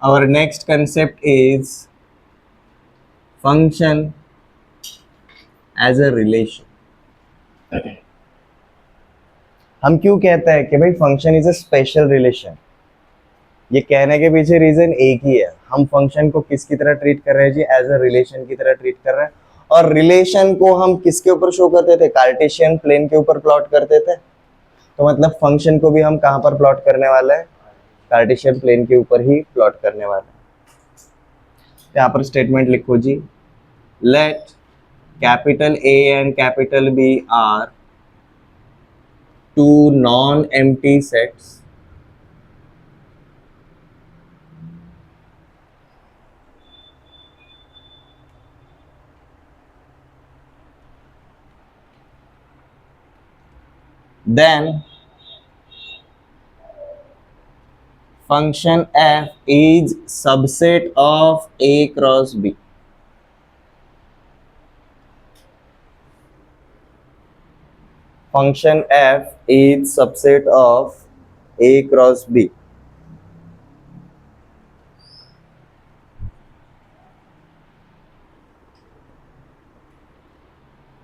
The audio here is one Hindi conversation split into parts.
Our next concept is function as a relation. हम क्यों कहते हैं कि भाई function is a special relation? ये कहने के पीछे रीजन एक ही है, हम फंक्शन को किसकी तरह ट्रीट कर रहे हैं जी? एज अ रिलेशन की तरह ट्रीट कर रहे हैं। और रिलेशन को हम किसके ऊपर शो करते थे? कार्टेशियन प्लेन के ऊपर प्लॉट करते थे। तो मतलब फंक्शन को भी हम कहाँ पर प्लॉट करने वाले हैं? कार्टेशियन प्लेन के ऊपर ही प्लॉट करने वाले हैं। यहाँ पर स्टेटमेंट लिखो जी, let capital A and capital B are two non-empty sets then function f is subset of A cross B. Function f is subset of A cross B.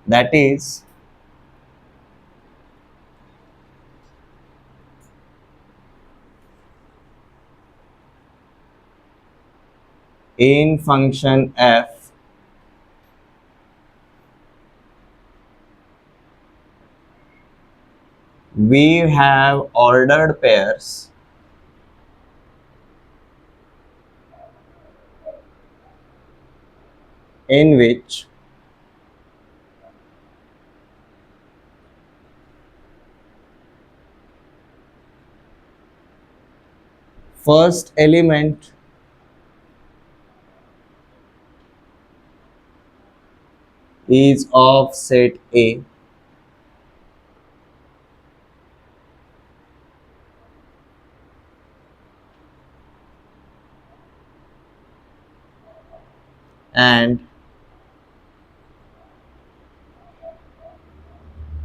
That is, in function f we have ordered pairs in which first element is of set A and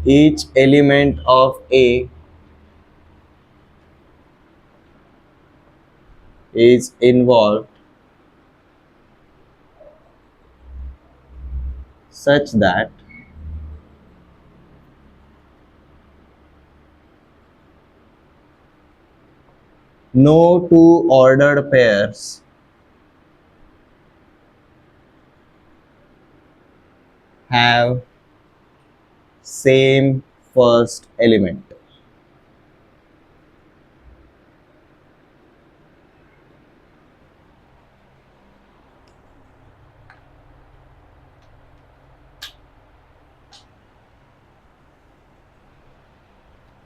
each element of A is involved such that no two ordered pairs have same first element.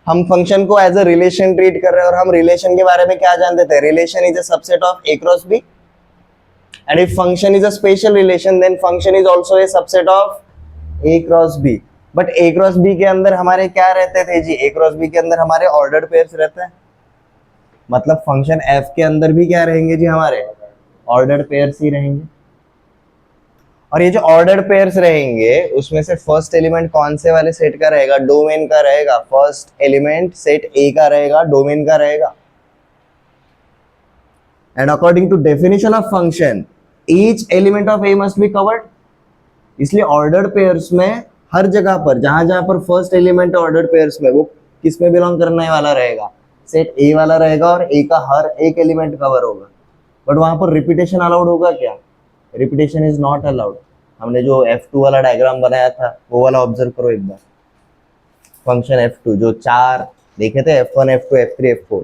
हम फंक्शन को एज अ रिलेशन ट्रीट कर रहे हैं और हम रिलेशन के बारे में क्या जानते थे? Relation is a subset of A cross B and if function is a special relation then function is also a subset of A cross B. But A cross B के अंदर हमारे क्या रहते थे जी? A क्रॉस B के अंदर हमारे ऑर्डर्ड पेयर्स रहते हैं, मतलब फंक्शन f के अंदर भी क्या रहेंगे जी? हमारे ऑर्डर्ड पेयर्स ही रहेंगे। और ये जो ऑर्डर्ड पेयर्स रहेंगे उसमें से फर्स्ट एलिमेंट कौन से वाले सेट का रहेगा? डोमेन का रहेगा। फर्स्ट एलिमेंट सेट ए का रहेगा, डोमेन का रहेगा। And according to definition of function each element of A must be covered. इसलिए ऑर्डर्ड पेयर्स में हर जगह पर जहां जहां पर फर्स्ट एलिमेंट ऑर्डर्ड पेयर्स में वो किस में बिलोंग करने वाला रहेगा? सेट ए वाला रहेगा और ए का हर एक एलिमेंट कवर होगा। बट वहां पर रिपीटेशन अलाउड होगा क्या? Repetition is not allowed. हमने जो F2 वाला डायग्राम बनाया था वो वाला ऑब्जर्व करो एक बार। फंक्शन F2 जो चार देखे थे, F1 F2 F3 F4,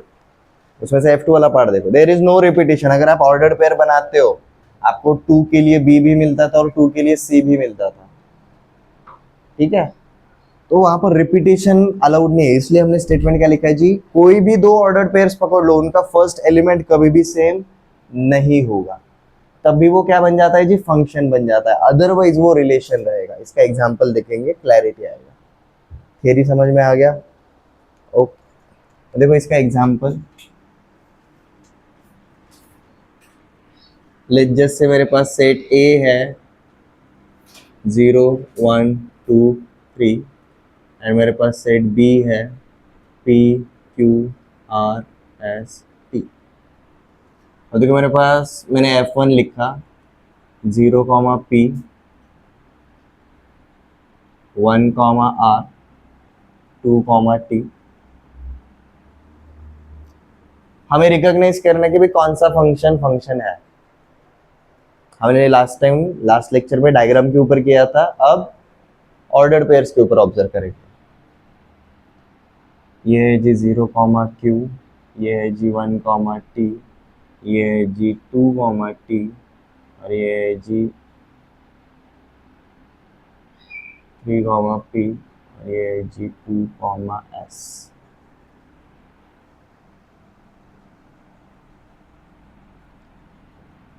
उसमें से F2 वाला पार्ट देखो, देयर इज नो रिपीटेशन। अगर आप ऑर्डर्ड पेयर बनाते हो आपको 2 के लिए B भी मिलता था और 2 के लिए C भी मिलता था, ठीक है? तो वहां पर रिपीटेशन अलाउड नहीं है। इसलिए हमने स्टेटमेंट क्या लिखा है जी? कोई भी दो ऑर्डर्ड पेयर्स पकड़ लो, उनका फर्स्ट एलिमेंट कभी भी सेम नहीं होगा, तब भी वो क्या बन जाता है जी? फंक्शन बन जाता है, अदरवाइज वो रिलेशन रहेगा। इसका एग्जांपल देखेंगे, क्लैरिटी आएगा। थियरी समझ में आ गया? ओके, देखो इसका एग्जांपल। लेट जस्ट से मेरे पास सेट ए है 0 1 2 3 एंड मेरे पास सेट बी है P Q R S T। और देखो मेरे पास मैंने F1 लिखा 0, P 1, R 2, T। हमें रिकॉग्नाइज करना है कि भाई कौन सा फंक्शन फंक्शन है। हमने लास्ट लेक्चर में डायग्राम के ऊपर किया था, अब ऑर्डर्ड पेयर्स के ऊपर ऑब्जर्व करेंगे। ये है जी 0, Q, ये है जी 1, T, ये है जी 2, T, और ये है जी 3, P, और ये है जी 2, S।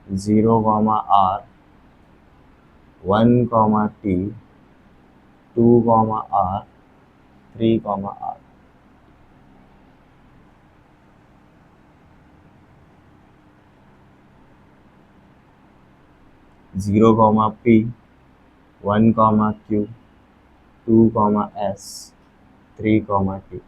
Zero R 1, T 2, R 3, R। Zero P 1, Q 2, S 3, T।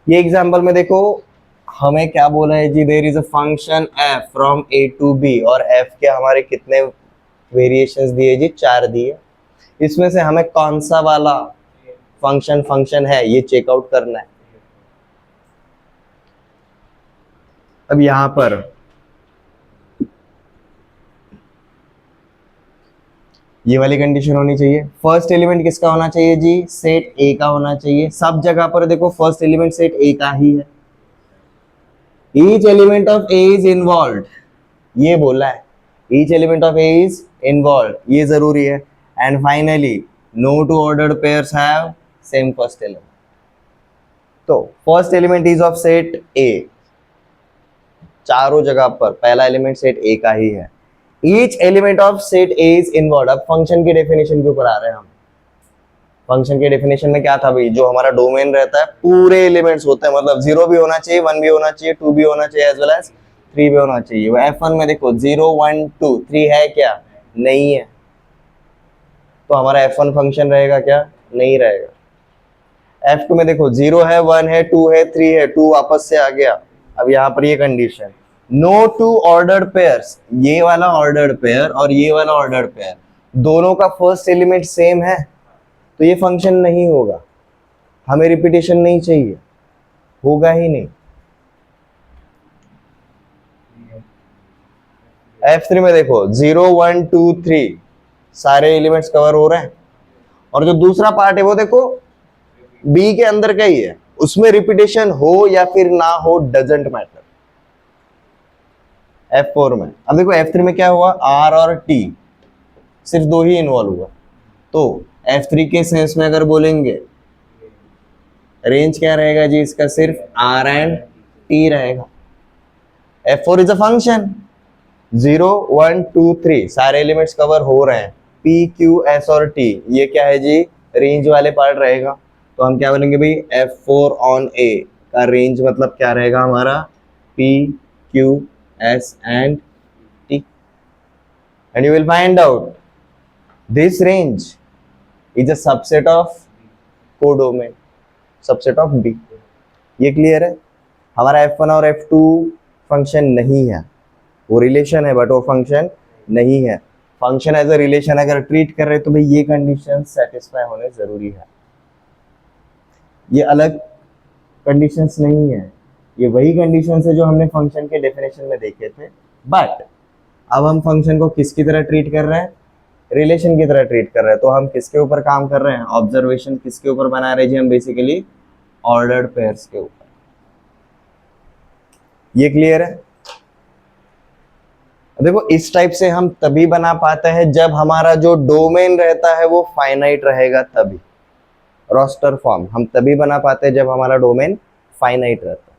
ये एग्जांपल में देखो हमें क्या बोला है जी, there is a function f from a to b, और f के हमारे कितने वेरिएशंस दिए जी, 4 दिए। इसमें से हमें कौन सा वाला फंक्शन फंक्शन है ये चेकआउट करना है। अब यहां पर ये वाली कंडीशन होनी चाहिए। फर्स्ट एलिमेंट किसका होना चाहिए जी, सेट ए का होना चाहिए। सब जगह पर देखो फर्स्ट एलिमेंट सेट ए का ही है। Each element of A is involve, ये बोला है, each element of A is involve, ये जरूरी है। And finally no two ordered pairs have same first element. तो first element is of set A, चारों जगह पर पहला एलिमेंट सेट ए का ही है। Each element of set A is involve. अब फंक्शन की डेफिनेशन के ऊपर आ रहे हैं हम। फंक्शन के डेफिनेशन में क्या था भाई, जो हमारा डोमेन रहता है पूरे एलिमेंट्स होते हैं, मतलब 0 भी होना चाहिए, 1 भी होना चाहिए, 2 भी होना चाहिए, एज वेल एज 3 भी होना चाहिए। वो F1 में देखो 0, 1, 2, 3 है क्या, नहीं है, तो हमारा F1 फंक्शन रहेगा क्या, नहीं रहेगा। F2 में देखो 0 है, 1 है, 2 है, 3 है, 2 वापस से आ गया। अब यहाँ पर ये condition, no two ordered pairs, ये वाला ऑर्डर्ड पेयर और ये वाला ऑर्डर्ड पेयर दोनों का फर्स्ट एलिमेंट सेम है, तो ये फंक्शन नहीं होगा। हमें रिपीटेशन नहीं चाहिए, होगा ही नहीं। F3 में देखो 0, 1, 2, 3 सारे एलिमेंट्स कवर हो रहे हैं, और जो दूसरा पार्ट है वो देखो B के अंदर का ही है, उसमें रिपीटेशन हो या फिर ना हो डजंट मैटर। F4 में, अब देखो F3 में क्या हुआ, R और T सिर्फ दो ही इन्वॉल्व हुआ, तो F3 के सेंस में अगर बोलेंगे रेंज क्या रहेगा जी इसका, सिर्फ R एंड T रहेगा। F4 इज अ फंक्शन, 0, 1, 2, 3 सारे एलिमेंट्स कवर हो रहे हैं, P, Q, S और T ये क्या है जी, रेंज वाले पार्ट रहेगा। तो हम क्या बोलेंगे भाई, F4 ऑन A का रेंज मतलब क्या रहेगा हमारा, P, Q, S and T। And you will find out this range is a subset of codomain, subset of B। ये क्लियर है। हमारा F1 और F2 फंक्शन नहीं है, वो रिलेशन है बट वो फंक्शन नहीं है। फंक्शन एज अ रिलेशन अगर ट्रीट कर रहे तो भाई ये कंडीशन सेटिस्फाई होने जरूरी है, ये अलग कंडीशंस नहीं है, ये वही कंडीशंस है जो हमने फंक्शन के डेफिनेशन में देखे थे। बट अब हम फंक्शन को किसकी तरह ट्रीट कर रहे हैं, रिलेशन की तरह ट्रीट कर रहे हैं। तो हम किसके ऊपर काम कर रहे हैं, ऑब्जर्वेशन किसके ऊपर बना रहे हैं जी, हम बेसिकली ऑर्डर्ड पेयर्स के ऊपर। ये क्लियर है। देखो इस टाइप से हम तभी बना पाते हैं जब हमारा जो डोमेन रहता है वो फाइनाइट रहेगा, तभी रोस्टर फॉर्म हम तभी बना पाते हैं जब हमारा डोमेन फाइनाइट रहता है।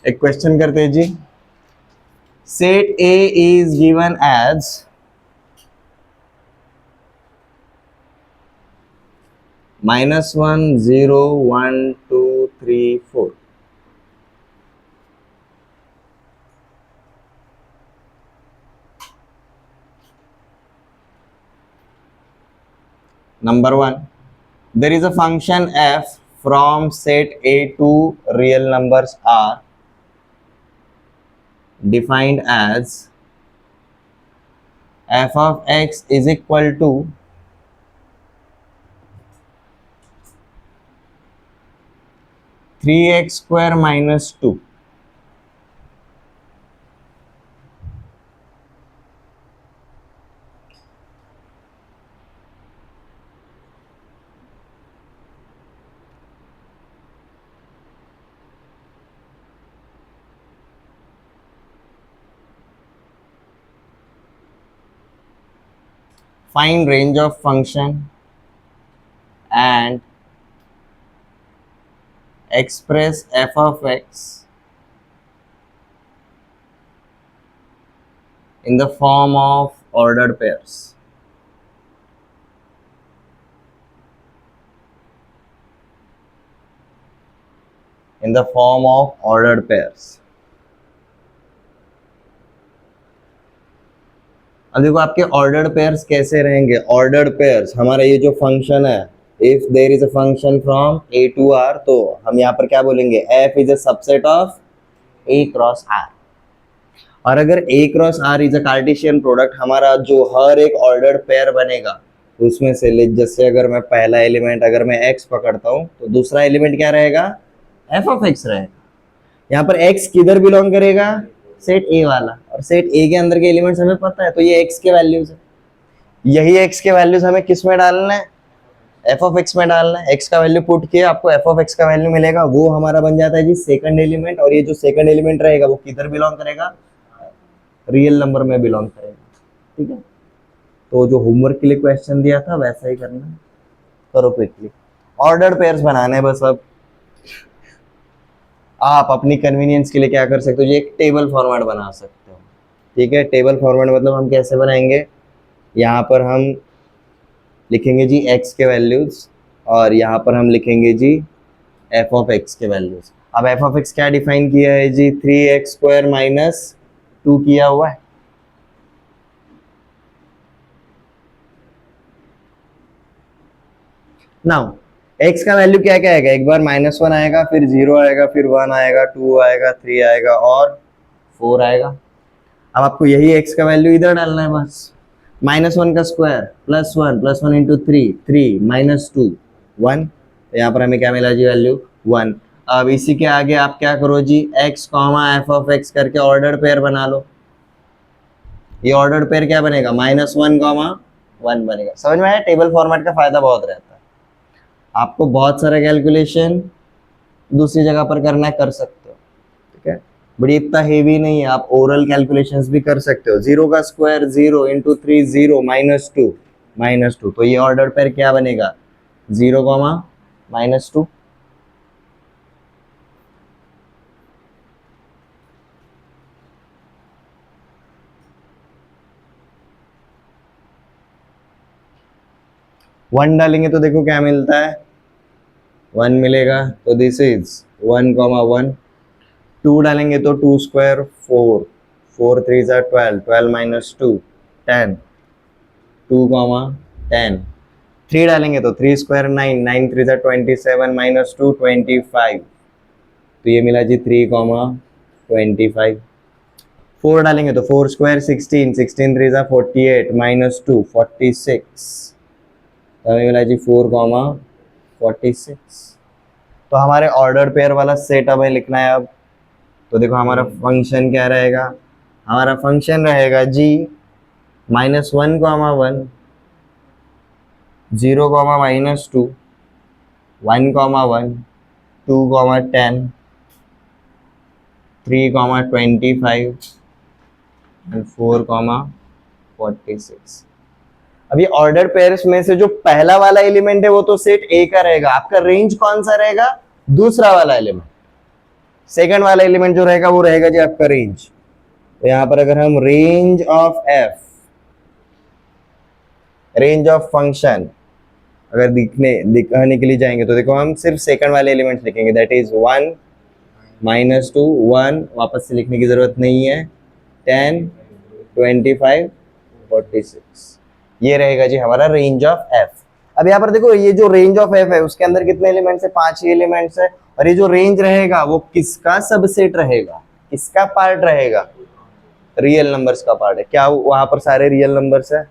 एक क्वेश्चन करते हैं जी. Set A is given as -1 0 1 2 3 4. Number 1, there is a function f from set A to real numbers are defined as f of x is equal to three x square minus to. Find range of function and express f of x in the form of ordered pairs. In the form of ordered pairs. अब देखो आपके ऑर्डर्ड पेयर्स कैसे रहेंगे. ऑर्डर्ड पेयर्स हमारा ये जो फंक्शन है, if there is a function from A to R, तो हम यहाँ पर क्या बोलेंगे, f is a subset of A cross R. और अगर A cross R is a Cartesian product, हमारा जो हर एक ऑर्डर्ड पेयर बनेगा उसमें से, जैसे अगर मैं पहला एलिमेंट अगर मैं एक्स पकड़ता हूँ तो दूसरा एलिमेंट क्या रहेगा, एफ ऑफ एक्स रहेगा. यहाँ पर एक्स किधर बिलोंग करेगा, सेट ए वाला. और सेट ए के अंदर के एलिमेंट्स हमें पता है, तो ये एक्स के वैल्यूज है. यही एक्स के वैल्यूज हमें किस में डालना है, एफ ऑफ एक्स में डालना है. एक्स का वैल्यू पुट किया, आपको एफ ऑफ एक्स का वैल्यू मिलेगा, वो हमारा बन जाता है जी सेकंड एलिमेंट. और ये जो सेकंड एलिमेंट रहेगा वो किधर बिलोंग करेगा, रियल नंबर में बिलोंग करेगा. ठीक है, तो जो होमवर्क के लिए क्वेश्चन दिया था वैसा ही करना, करो क्विकली. ऑर्डर्ड पेयर्स बनाने हैं बस. अब आप अपनी कन्वीनियंस के लिए क्या कर सकते हो, ये एक टेबल फॉर्मेट बना सकते हो. ठीक है, टेबल फॉर्मेट मतलब हम कैसे बनाएंगे, यहाँ पर हम लिखेंगे जी एक्स के वैल्यूज, और यहाँ पर हम लिखेंगे जी एफ ऑफ एक्स के वैल्यूज. अब एफ ऑफ एक्स क्या डिफाइन किया है जी, three x square minus two किया हुआ है. नाउ x का वैल्यू क्या क्या आएगा, एक बार -1 आएगा, फिर 0 आएगा, फिर 1 आएगा, 2 आएगा, 3 आएगा और 4 आएगा. अब आपको यही x का वैल्यू इधर डालना है बस. -1 का स्क्वायर +1 +1 इंटू 3 3 -2 1. तो यहाँ पर हमें क्या मिला जी, वैल्यू 1. अब इसी के आगे आप क्या करो जी, x एफ ऑफ एक्स करके ऑर्डर पेयर बना लो. ये ऑर्डर पेयर क्या बनेगा, -1 1 बनेगा. समझ में आया, टेबल फॉर्मेट का फायदा बहुत रहता है. आपको बहुत सारा कैलकुलेशन दूसरी जगह पर करना है, कर सकते हो. ठीक है, बड़ी इतना हेवी नहीं है, आप ओरल कैलकुलेशंस भी कर सकते हो. 0 का स्क्वायर 0 इंटू 3 0 -2 तो ये ऑर्डर पेयर क्या बनेगा, 0, -2. वन डालेंगे तो देखो क्या मिलता है, 1 मिलेगा, तो दिस इज 1, 1. 2 डालेंगे तो 2 स्क्वायर 4 4 3 12 12 -2 10 2, 10. 3 डालेंगे तो 3 स्क्वायर 9 9 3 27 -2 25. तो ये मिला जी 3, 25. 4 डालेंगे तो 4 स्क्वायर 16 16 3 48 -2 46. तो हमें मिला जी 4, 46. तो हमारे ऑर्डर पेयर वाला सेट हमें लिखना है अब. तो देखो हमारा फंक्शन क्या रहेगा, हमारा फंक्शन रहेगा जी -1, 1 0, -2 1, 1 2, 10 3, 25 and 4, 46. अब ये ऑर्डर पेयर्स में से जो पहला वाला एलिमेंट है वो तो सेट ए का रहेगा. आपका रेंज कौन सा रहेगा, दूसरा वाला एलिमेंट. सेकंड वाला एलिमेंट जो रहेगा वो रहेगा जी आपका रेंज। तो यहां पर अगर हम range of F, range of function अगर दिखाने के लिए जाएंगे तो देखो हम सिर्फ सेकंड वाले एलिमेंट्स लिखेंगे, दैट इज 1 -2 1, वापस से लिखने की जरूरत नहीं है, 10 25 46, ये रहेगा जी हमारा रेंज ऑफ एफ। अब यहाँ पर देखो ये जो रेंज ऑफ एफ है उसके अंदर कितने एलिमेंट्स है, 5 ही एलिमेंट्स है, और ये जो रेंज रहेगा वो किसका सबसेट रहेगा, किसका पार्ट रहेगा, रियल नंबर्स का पार्ट है। क्या वहां पर सारे रियल नंबर्स है?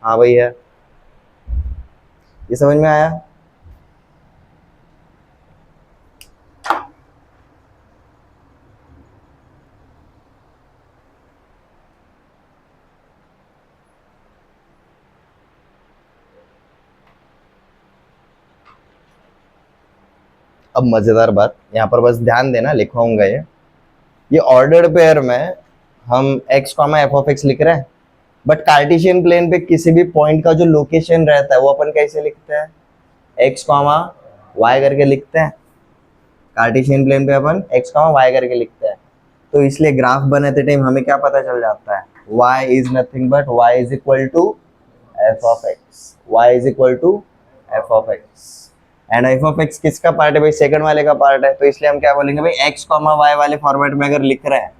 हाँ भाई है। ये समझ में आया? अब मजेदार बात यहाँ पर बस ध्यान देना, लिखवाऊंगा ये ऑर्डर्ड पेयर में हम x comma F of x लिख रहे हैं, बट कार्टेशियन प्लेन पे किसी भी पॉइंट का जो लोकेशन रहता है वो अपन कैसे लिखते हैं, x कॉमा वाई करके लिखते हैं। कार्टेशियन प्लेन पे अपन x कॉमा वाई करके लिखते हैं, तो इसलिए ग्राफ बनाते टाइम हमें क्या पता चल जाता है, y is nothing but y is equal to f of x, y is equal to f of x. And f of x किसका पार्ट है भाई, सेकंड वाले का पार्ट है, तो इसलिए हम क्या बोलेंगे भाई, x कॉमा वाई वाले फॉर्मेट में अगर लिख रहे हैं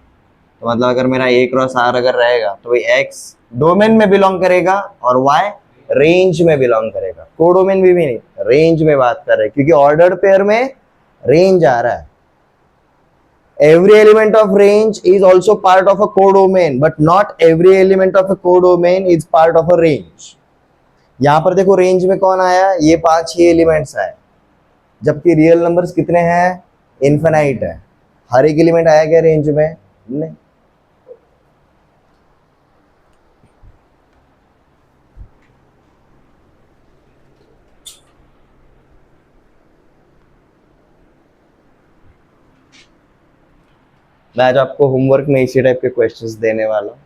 तो मतलब अगर मेरा a क्रॉस r अगर रहेगा तो भाई x डोमेन में बिलोंग करेगा और y रेंज में बिलोंग करेगा। कोडोमेन भी नहीं, रेंज में बात कर रहे हैं, क्योंकि ऑर्डर्ड पेयर में रेंज आ रहा है। Every element of range is also part of a codomain, but not every element of a codomain is part of a range. यहां पर देखो रेंज में कौन आया, ये 5 ही एलिमेंट्स आए, जबकि रियल नंबर्स कितने हैं, इनफिनाइट है। हर एक एलिमेंट आया क्या रेंज में? नहीं। मैं आज आपको होमवर्क में इसी टाइप के क्वेश्चंस देने वाला हूँ,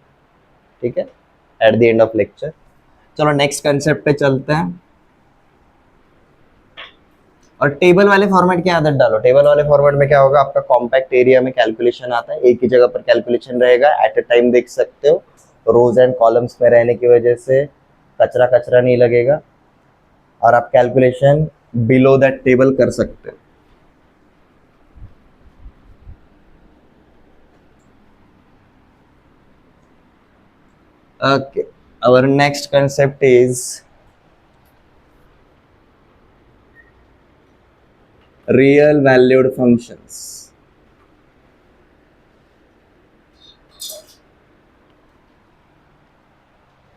ठीक है, at the end of lecture. चलो नेक्स्ट कंसेप्ट पे चलते हैं। और टेबल वाले फॉर्मेट की आदत डालो। टेबल वाले फॉर्मेट में क्या होगा, आपका कॉम्पैक्ट एरिया में कैलकुलेशन आता है, एक ही जगह पर कैलकुलेशन रहेगा, एट अ टाइम देख सकते हो, रोज एंड कॉलम्स में रहने की वजह से कचरा कचरा नहीं लगेगा, और आप कैलकुलेशन बिलो दैट टेबल कर सकते हो। Okay, our next concept is real valued functions.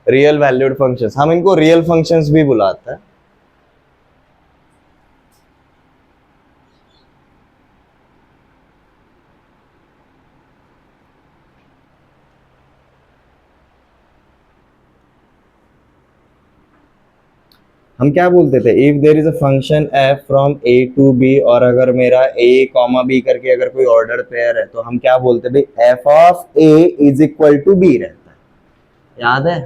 Real valued functions, हम इनको रियल फंक्शंस भी बुलाते हैं। हम क्या बोलते थे, if there is a function f from A to B, और अगर मेरा ए कॉमा बी करके अगर कोई ऑर्डर पेयर है तो हम क्या बोलते भाई, f of A is equal to B रहता है। याद है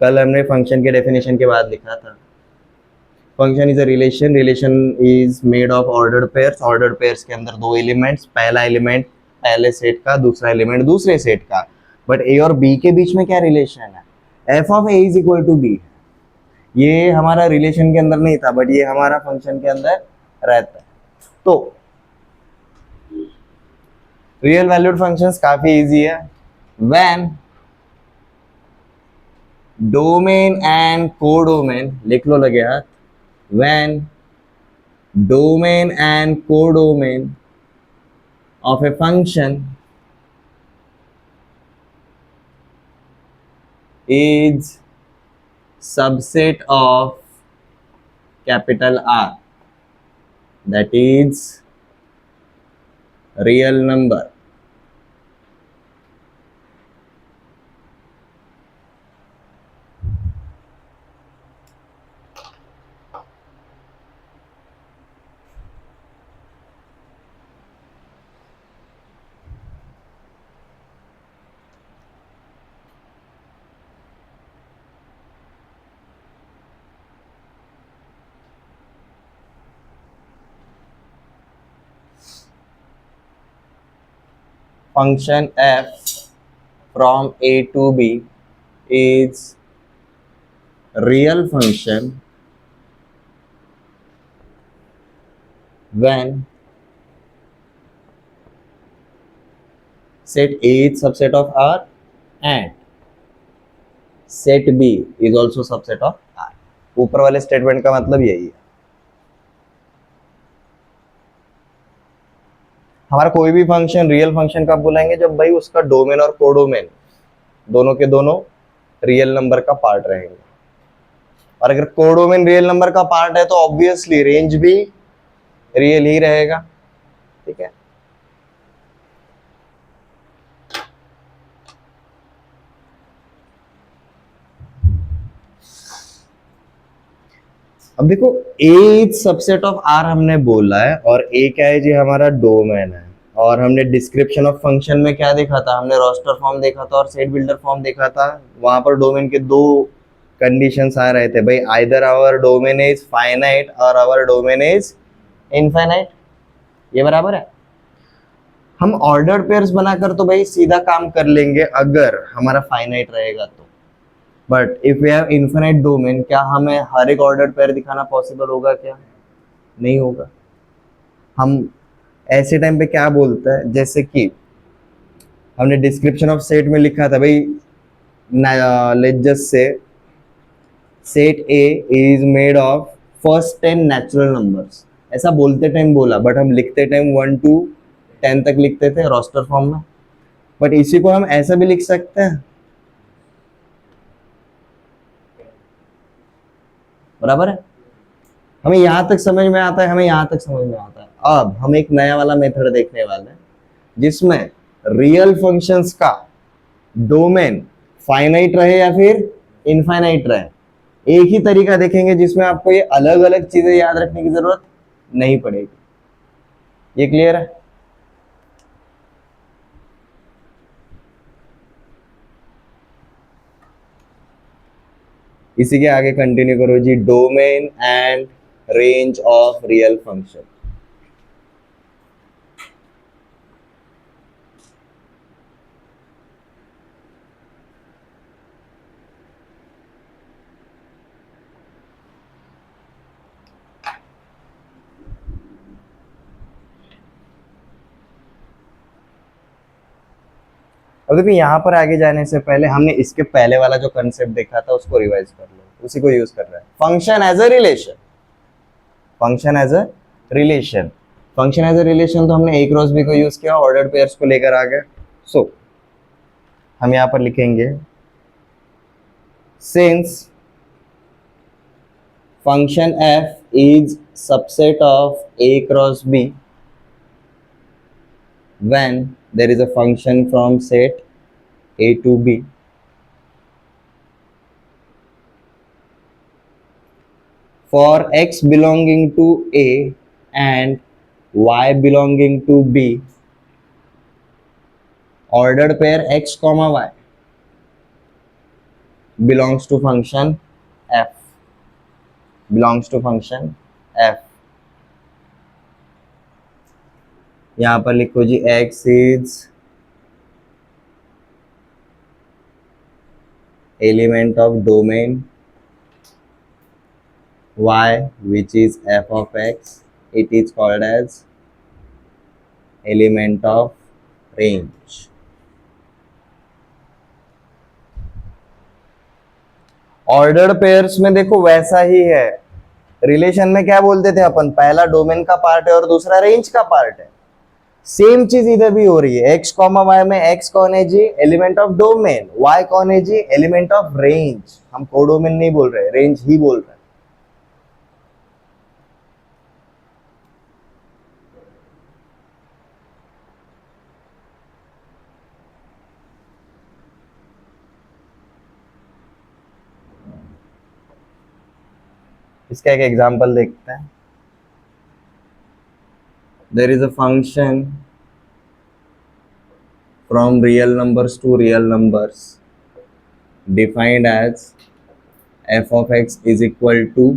कल हमने फंक्शन के डेफिनेशन के बाद लिखा था, function is a relation, relation is made of ordered pairs, ordered pairs के अंदर दो एलिमेंट्स, पहला एलिमेंट पहले सेट का, दूसरा एलिमेंट दूसरे सेट का, बट ए और बी के बीच में क्या रिलेशन है, f of A is equal to B. ये हमारा रिलेशन के अंदर नहीं था, बट ये हमारा फंक्शन के अंदर रहता है। तो रियल वैल्यूड फंक्शंस काफी इजी है, व्हेन डोमेन एंड कोडोमेन, लिख लो लगे हाथ, when domain and codomain of a function is subset of capital R, that is real number. function f from a to b is real function when set a is subset of r and set b is also subset of r. ऊपर वाले स्टेटमेंट का मतलब यही है. हमारा कोई भी फंक्शन रियल फंक्शन कब बुलाएंगे, जब भाई उसका डोमेन और कोडोमेन दोनों के दोनों रियल नंबर का पार्ट रहेंगे. और अगर कोडोमेन रियल नंबर का पार्ट है तो ऑब्वियसली रेंज भी रियल ही रहेगा. ठीक है. अब देखो ए सबसेट ऑफ आर हमने बोला है और ए क्या है जी, हमारा डोमेन है. और हमने डिस्क्रिप्शन ऑफ फंक्शन में क्या देखा था, हमने रोस्टर फॉर्म देखा था और सेट बिल्डर फॉर्म देखा था. वहां पर डोमेन के दो कंडीशंस आ रहे थे भाई, either our domain is finite और आवर डोमेन इज इनफाइनाइट. ये बराबर है. हम ऑर्डर्ड पेयर्स बनाकर तो भाई सीधा काम कर लेंगे अगर हमारा फाइनाइट रहेगा तो. But if we have infinite domain, क्या हमें हर एक ऑर्डर्ड पेयर दिखाना पॉसिबल होगा? क्या नहीं होगा. हम ऐसे टाइम पे क्या बोलते हैं, जैसे कि हमने डिस्क्रिप्शन ऑफ सेट में लिखा था भाई, let's just say set A is made of first 10 natural numbers. ऐसा बोलते टाइम बोला, बट हम लिखते टाइम 1 to 10 तक लिखते थे रोस्टर फॉर्म में. बट इसी को हम ऐसा भी लिख सकते हैं, बराबर है. हमें यहां तक समझ में आता है, हमें यहां तक समझ में आता है. अब हम एक नया वाला मेथड देखने वाले हैं जिसमें रियल फंक्शंस का डोमेन फाइनाइट रहे या फिर इनफाइनाइट रहे. एक ही तरीका देखेंगे जिसमें आपको ये अलग अलग चीजें याद रखने की जरूरत नहीं पड़ेगी. ये क्लियर है? इसी के आगे कंटिन्यू करो जी. Domain and range of real function. अब देखो यहाँ पर आगे जाने से पहले हमने इसके पहले वाला जो कंसेप्ट देखा था उसको रिवाइज कर लो. उसी को यूज कर रहा है. Function as a relation. Function as a relation. Function as a relation तो हमने ए क्रॉस बी को यूज किया, ऑर्डर्ड पेयर्स को लेकर आ गए. सो हम यहाँ पर लिखेंगे since function f is subset of A cross B when there is a function from set a to b, for x belonging to a and y belonging to b, ordered pair x comma y belongs to function f. belongs to function f. यहाँ पर लिखो जी x is element of domain, y which is f of x, it is called as element of range. Ordered pairs में देखो वैसा ही है. रिलेशन में क्या बोलते थे अपन, पहला डोमेन का पार्ट है और दूसरा रेंज का पार्ट है. सेम चीज इधर भी हो रही है. एक्स कॉमा वाई में एक्स कौन है जी, एलिमेंट ऑफ डोमेन. वाई कौन है जी, एलिमेंट ऑफ रेंज. हम कोडोमेन नहीं बोल रहे, रेंज ही बोल रहे. इसका एक एग्जांपल देखते हैं. there is a function from real numbers to real numbers defined as f of x is equal to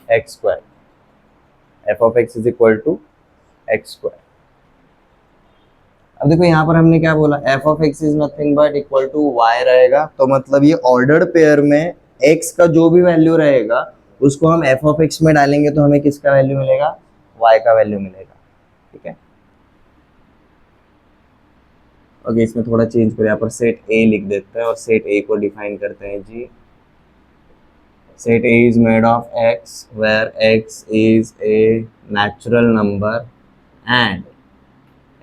x square. F of x is equal to x square. अब देखो यहाँ पर हमने क्या बोला, f of x is nothing but equal to y रहेगा, तो मतलब ये ऑर्डर्ड पेयर में एक्स का जो भी वैल्यू रहेगा उसको हम एफ ऑफ एक्स में डालेंगे तो हमें किसका वैल्यू मिलेगा, वाई का वैल्यू मिलेगा। ठीक है, ओके इसमें थोड़ा चेंज करें, यहाँ पर सेट ए लिख देते हैं और सेट ए को डिफाइन करते हैं जी। Set A is made of x where x is a natural number and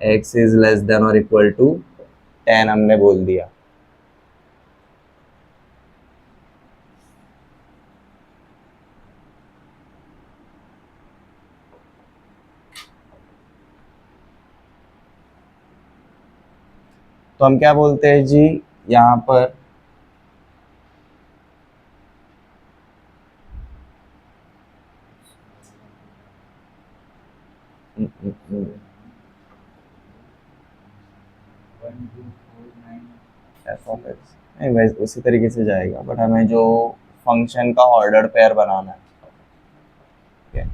x is less than और इक्वल टू 10 हमने बोल दिया। तो हम क्या बोलते हैं जी यहाँ पर, एफ ऑफ एक्स नहीं वैसे उसी तरीके से जाएगा, बट हमें जो फंक्शन का ऑर्डर पेयर बनाना है, ठीक है,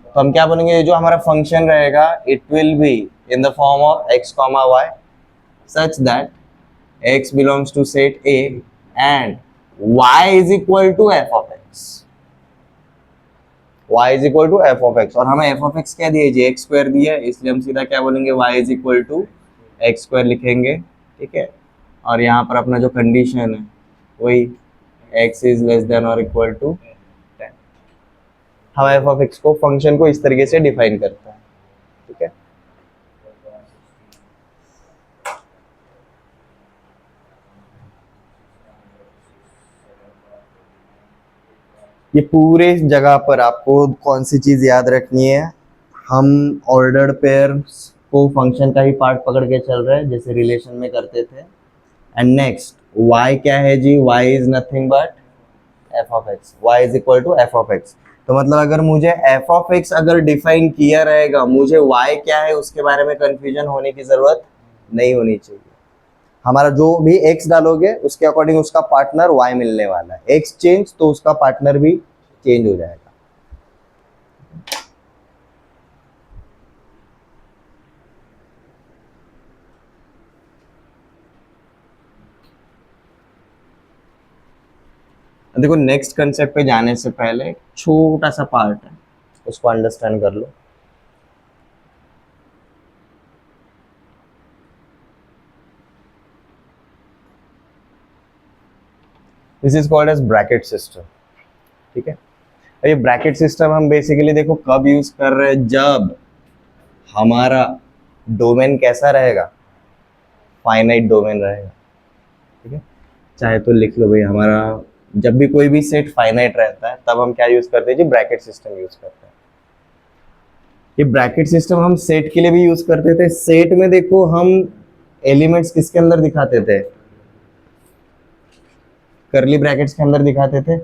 तो हम क्या बोलेंगे, ये जो हमारा फंक्शन रहेगा it will be in the form of x comma y such that x belongs to set A and y is equal to f of x, y is equal to f of x, और हमें f of x क्या दिया जी, x स्क्वायर दिया है, इसलिए हम सीधा क्या बोलेंगे y is equal to x square लिखेंगे। ठीक है, और यहाँ पर अपना जो कंडीशन है वही x is less than or equal to 10। हम f of x को फंक्शन को इस तरीके से डिफाइन करते हैं। ठीक है, ये पूरे जगह पर आपको कौन सी चीज याद रखनी है, हम ऑर्डर्ड पेयर को फंक्शन का ही पार्ट पकड़ के चल रहे हैं जैसे रिलेशन में करते थे। एंड नेक्स्ट y क्या है जी, y is nothing but f of x, y is equal to f of x। तो मतलब अगर मुझे f ऑफ x अगर डिफाइन किया रहेगा, मुझे y क्या है उसके बारे में कंफ्यूजन होने की जरूरत नहीं होनी चाहिए। हमारा जो भी x डालोगे उसके अकॉर्डिंग उसका पार्टनर y मिलने वाला है, x चेंज तो उसका पार्टनर भी चेंज हो जाएगा। देखो नेक्स्ट कंसेप्ट पे जाने से पहले छोटा सा पार्ट है, उसको अंडरस्टैंड कर लो। This is called as bracket system. ठीक है, ये ब्रैकेट सिस्टम हम बेसिकली देखो कब यूज कर रहे हैं, जब हमारा डोमेन कैसा रहेगा, फाइनाइट डोमेन रहेगा। ठीक है, चाहे तो लिख लो भाई, हमारा जब भी कोई भी सेट फाइनाइट रहता है तब हम क्या यूज करते हैं जी, ब्रैकेट सिस्टम यूज करते हैं। ये ब्रैकेट सिस्टम हम सेट के लिए भी यूज करते थे। सेट में देखो हम एलिमेंट्स किसके अंदर दिखाते थे, करली ब्रैकेट्स के अंदर दिखाते थे।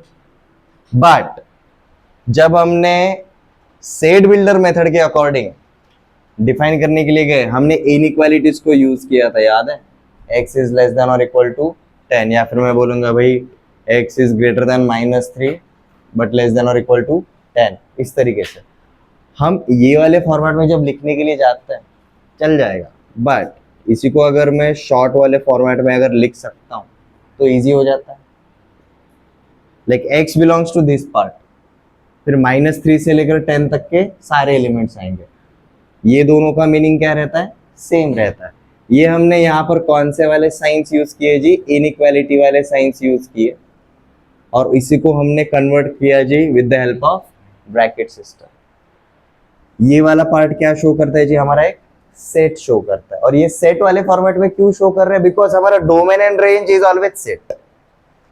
बट जब हमने सेट बिल्डर मेथड के अकॉर्डिंग डिफाइन करने के लिए गए, हमने इनइक्वालिटीज को यूज किया था, याद है, x इज लेस देन और इक्वल टू 10, या फिर मैं बोलूंगा भाई x is greater then -3 but less than और इक्वल टू 10। इस तरीके से हम ये वाले फॉर्मेट में जब लिखने के लिए जाते हैं चल जाएगा, बट इसी को अगर मैं शॉर्ट वाले फॉर्मेट में अगर लिख सकता हूँ तो इजी हो जाता है। Like x belongs to this part, फिर -3 से लेकर 10 तक के सारे एलिमेंट्स आएंगे। ये दोनों का मीनिंग क्या रहता है, सेम रहता है। ये हमने यहाँ पर कौन से वाले साइंस यूज किए जी, इनइक्वालिटी वाले साइंस यूज किए, और इसी को हमने कन्वर्ट किया जी with the help of bracket system. ये वाला पार्ट क्या शो करता है जी, हमारा एक सेट शो करता है। और ये सेट वाले फॉर्मेट में क्यों शो कर रहे हैं, बिकॉज हमारा domain and range is always set.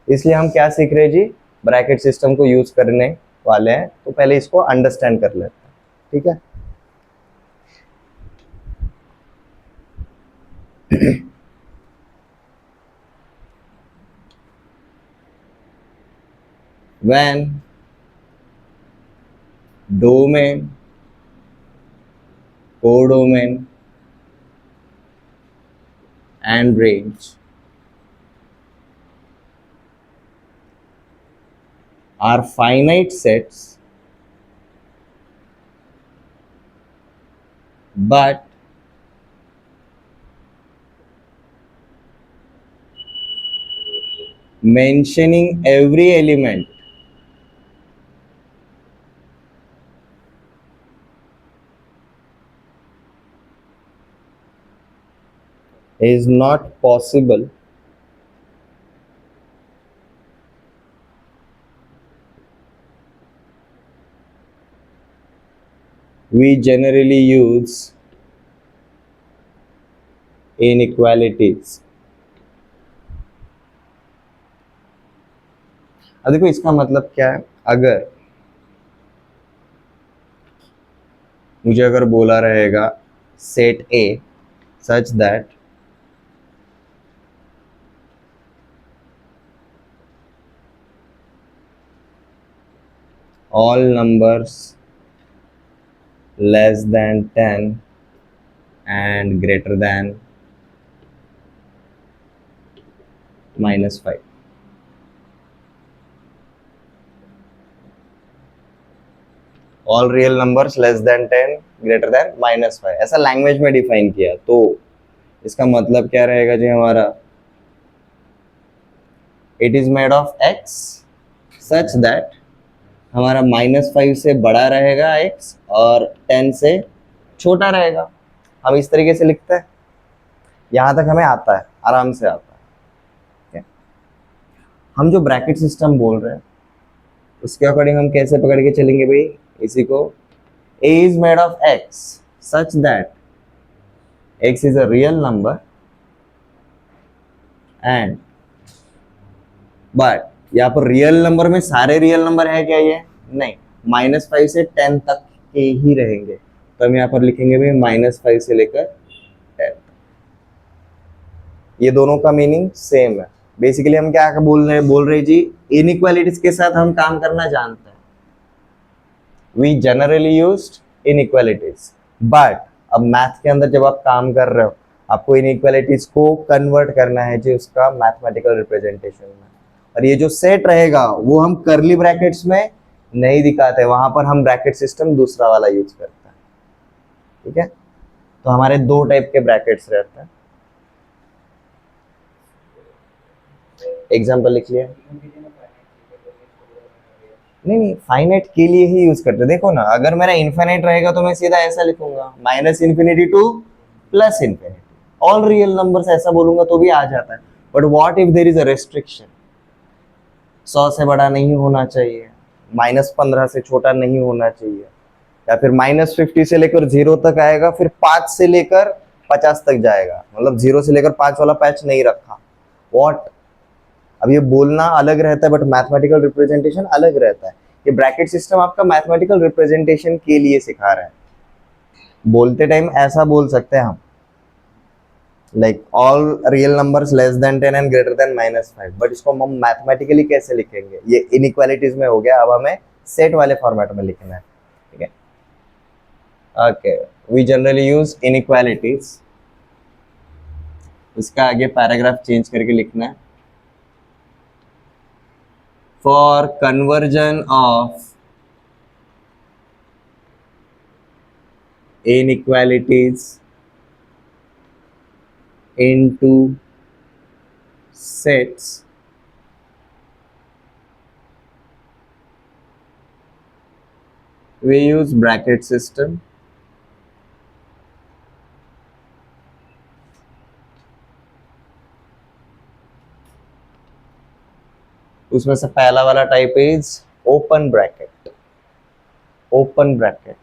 इसलिए हम क्या सीख रहे हैं जी, ब्रैकेट सिस्टम को यूज करने वाले हैं, तो पहले इसको अंडरस्टैंड कर लेते हैं। ठीक है, when domain, codomain and range are finite sets but mentioning every element is not possible. We generally use inequalities. अब देखो इसका मतलब क्या है। अगर मुझे अगर बोला रहेगा set A such that all numbers less than 10 and greater than -5, all real numbers less than 10 greater than -5, ऐसा लैंग्वेज में डिफाइन किया तो इसका मतलब क्या रहेगा जी हमारा, it is made of x such that हमारा -5 से बड़ा रहेगा एक्स और 10 से छोटा रहेगा। हम इस तरीके से लिखते हैं, यहां तक हमें आता है, आराम से आता है। ठीक है? हम जो ब्रैकेट सिस्टम बोल रहे हैं उसके अकॉर्डिंग हम कैसे पकड़ के चलेंगे भाई इसी को, a is made of x such that x is a real number and but यहाँ पर रियल नंबर में सारे रियल नंबर है क्या, ये नहीं, -5 से 10 तक के ही रहेंगे, तो हम यहाँ पर लिखेंगे भाई -5 से लेकर 10। ये दोनों का मीनिंग सेम है। बेसिकली हम क्या बोल रहे जी, इनइक्वालिटीज के साथ हम काम करना जानते हैं। We generally used inequalities, but अब मैथ के अंदर जब आप काम कर रहे हो आपको इनइक्वालिटीज को कन्वर्ट करना है जी उसका मैथमेटिकल रिप्रेजेंटेशन में, और ये जो सेट रहेगा वो हम करली ब्रैकेट्स में नहीं दिखाते, वहां पर हम ब्रैकेट सिस्टम दूसरा वाला यूज करते हैं। ठीक है, तो हमारे दो टाइप के ब्रैकेट्स रहते हैं। एग्जाम्पल लिख लिया, नहीं फाइनाइट के लिए ही यूज करते। देखो ना, अगर मेरा इन्फिनिट रहेगा तो मैं सीधा ऐसा लिखूंगा -infinity to +infinity, all real numbers ऐसा बोलूंगा तो भी आ जाता है। But what if there is a restriction, 100 से बड़ा नहीं होना चाहिए, -15 से छोटा नहीं होना चाहिए, या फिर -50 से लेकर 0 तक आएगा, फिर 5 से लेकर 50 तक जाएगा, मतलब 0 से लेकर 5 वाला पैच नहीं रखा। व्हाट, अब ये बोलना अलग रहता है बट मैथमेटिकल रिप्रेजेंटेशन अलग रहता है। ये ब्रैकेट सिस्टम आपका मैथमेटिकल रिप्रेजेंटेशन के लिए सिखा रहा है। बोलते टाइम ऐसा बोल सकते हैं हम, like all real numbers less than 10 and greater than -5, but इसको हम मैथमेटिकली कैसे लिखेंगे, ये इनइक्वालिटीज में हो गया। अब हमें सेट वाले फॉर्मेट में लिखना है। ठीक है, okay, we generally use inequalities, इसका आगे पैराग्राफ चेंज करके लिखना है। For conversion of inequalities into sets, we use bracket system। उसमें से पहला वाला type is open bracket. Open bracket,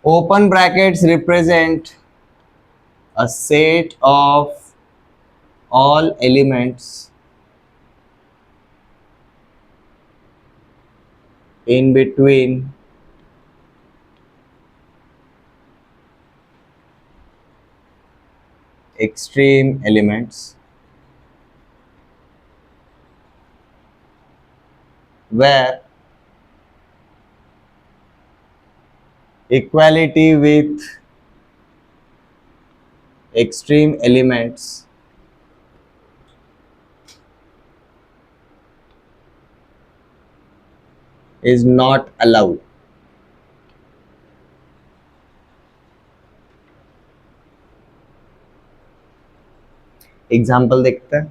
open brackets represent a set of all elements in between extreme elements where equality with extreme elements is not allowed. Example देखते हैं,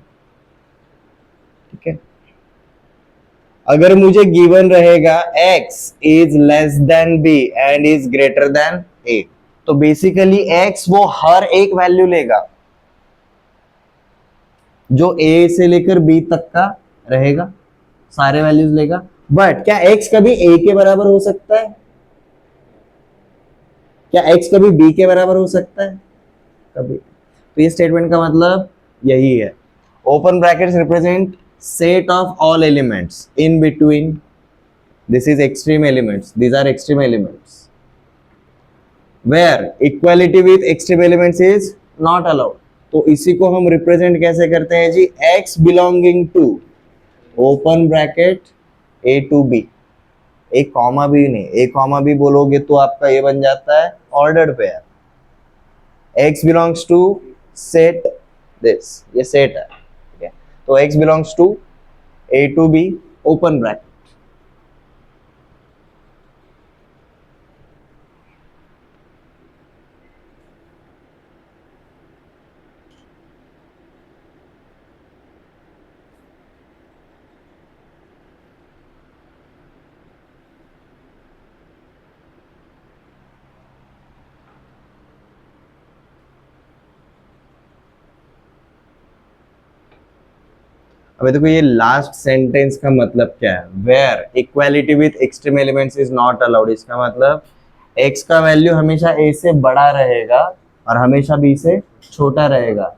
ठीक है। अगर मुझे गिवन रहेगा x is less then b and is greater than a, तो बेसिकली x वो हर एक वैल्यू लेगा जो a से लेकर b तक का रहेगा, सारे वैल्यूज लेगा। बट क्या x कभी a के बराबर हो सकता है? क्या x कभी b के बराबर हो सकता है? कभी। तो ये स्टेटमेंट का मतलब यही है। Open brackets represent set of all elements in between, this is extreme elements, these are extreme elements, where equality with extreme elements is not allowed. तो इसी को हम रिप्रेजेंट कैसे करते हैं जी? x belonging to open bracket a to b, एक कॉमा भी नहीं, एक कॉमा भी बोलोगे तो आपका ये बन जाता है ordered pair. x belongs to set this, ये सेट है, ठीक है। तो x belongs to a to b open bracket. अबे देखो ये लास्ट सेंटेंस का मतलब क्या है? Where equality with extreme elements is not allowed, इसका मतलब x का वैल्यू हमेशा a से बड़ा रहेगा और हमेशा b से छोटा रहेगा।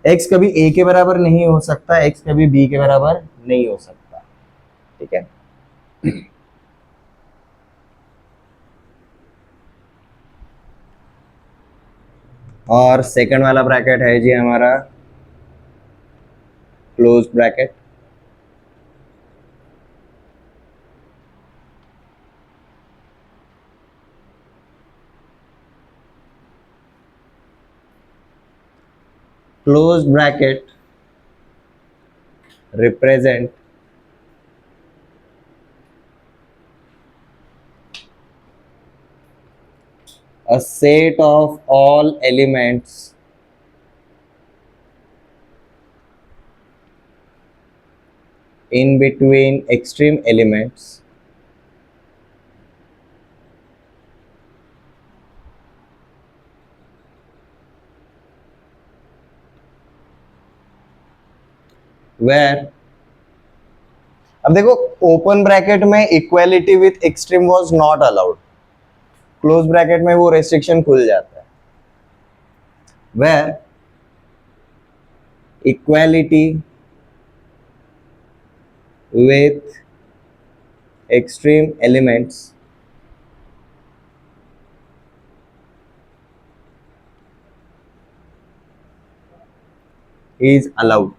x कभी a के बराबर नहीं हो सकता, x कभी b के बराबर नहीं हो सकता, ठीक है। और सेकंड वाला ब्रैकेट है जी हमारा close bracket. Close bracket represent a set of all elements in between extreme elements where, अब देखो ओपन ब्रैकेट में equality with extreme was not allowed, close bracket में वो रेस्ट्रिक्शन खुल जाता है। Where equality with extreme elements is allowed।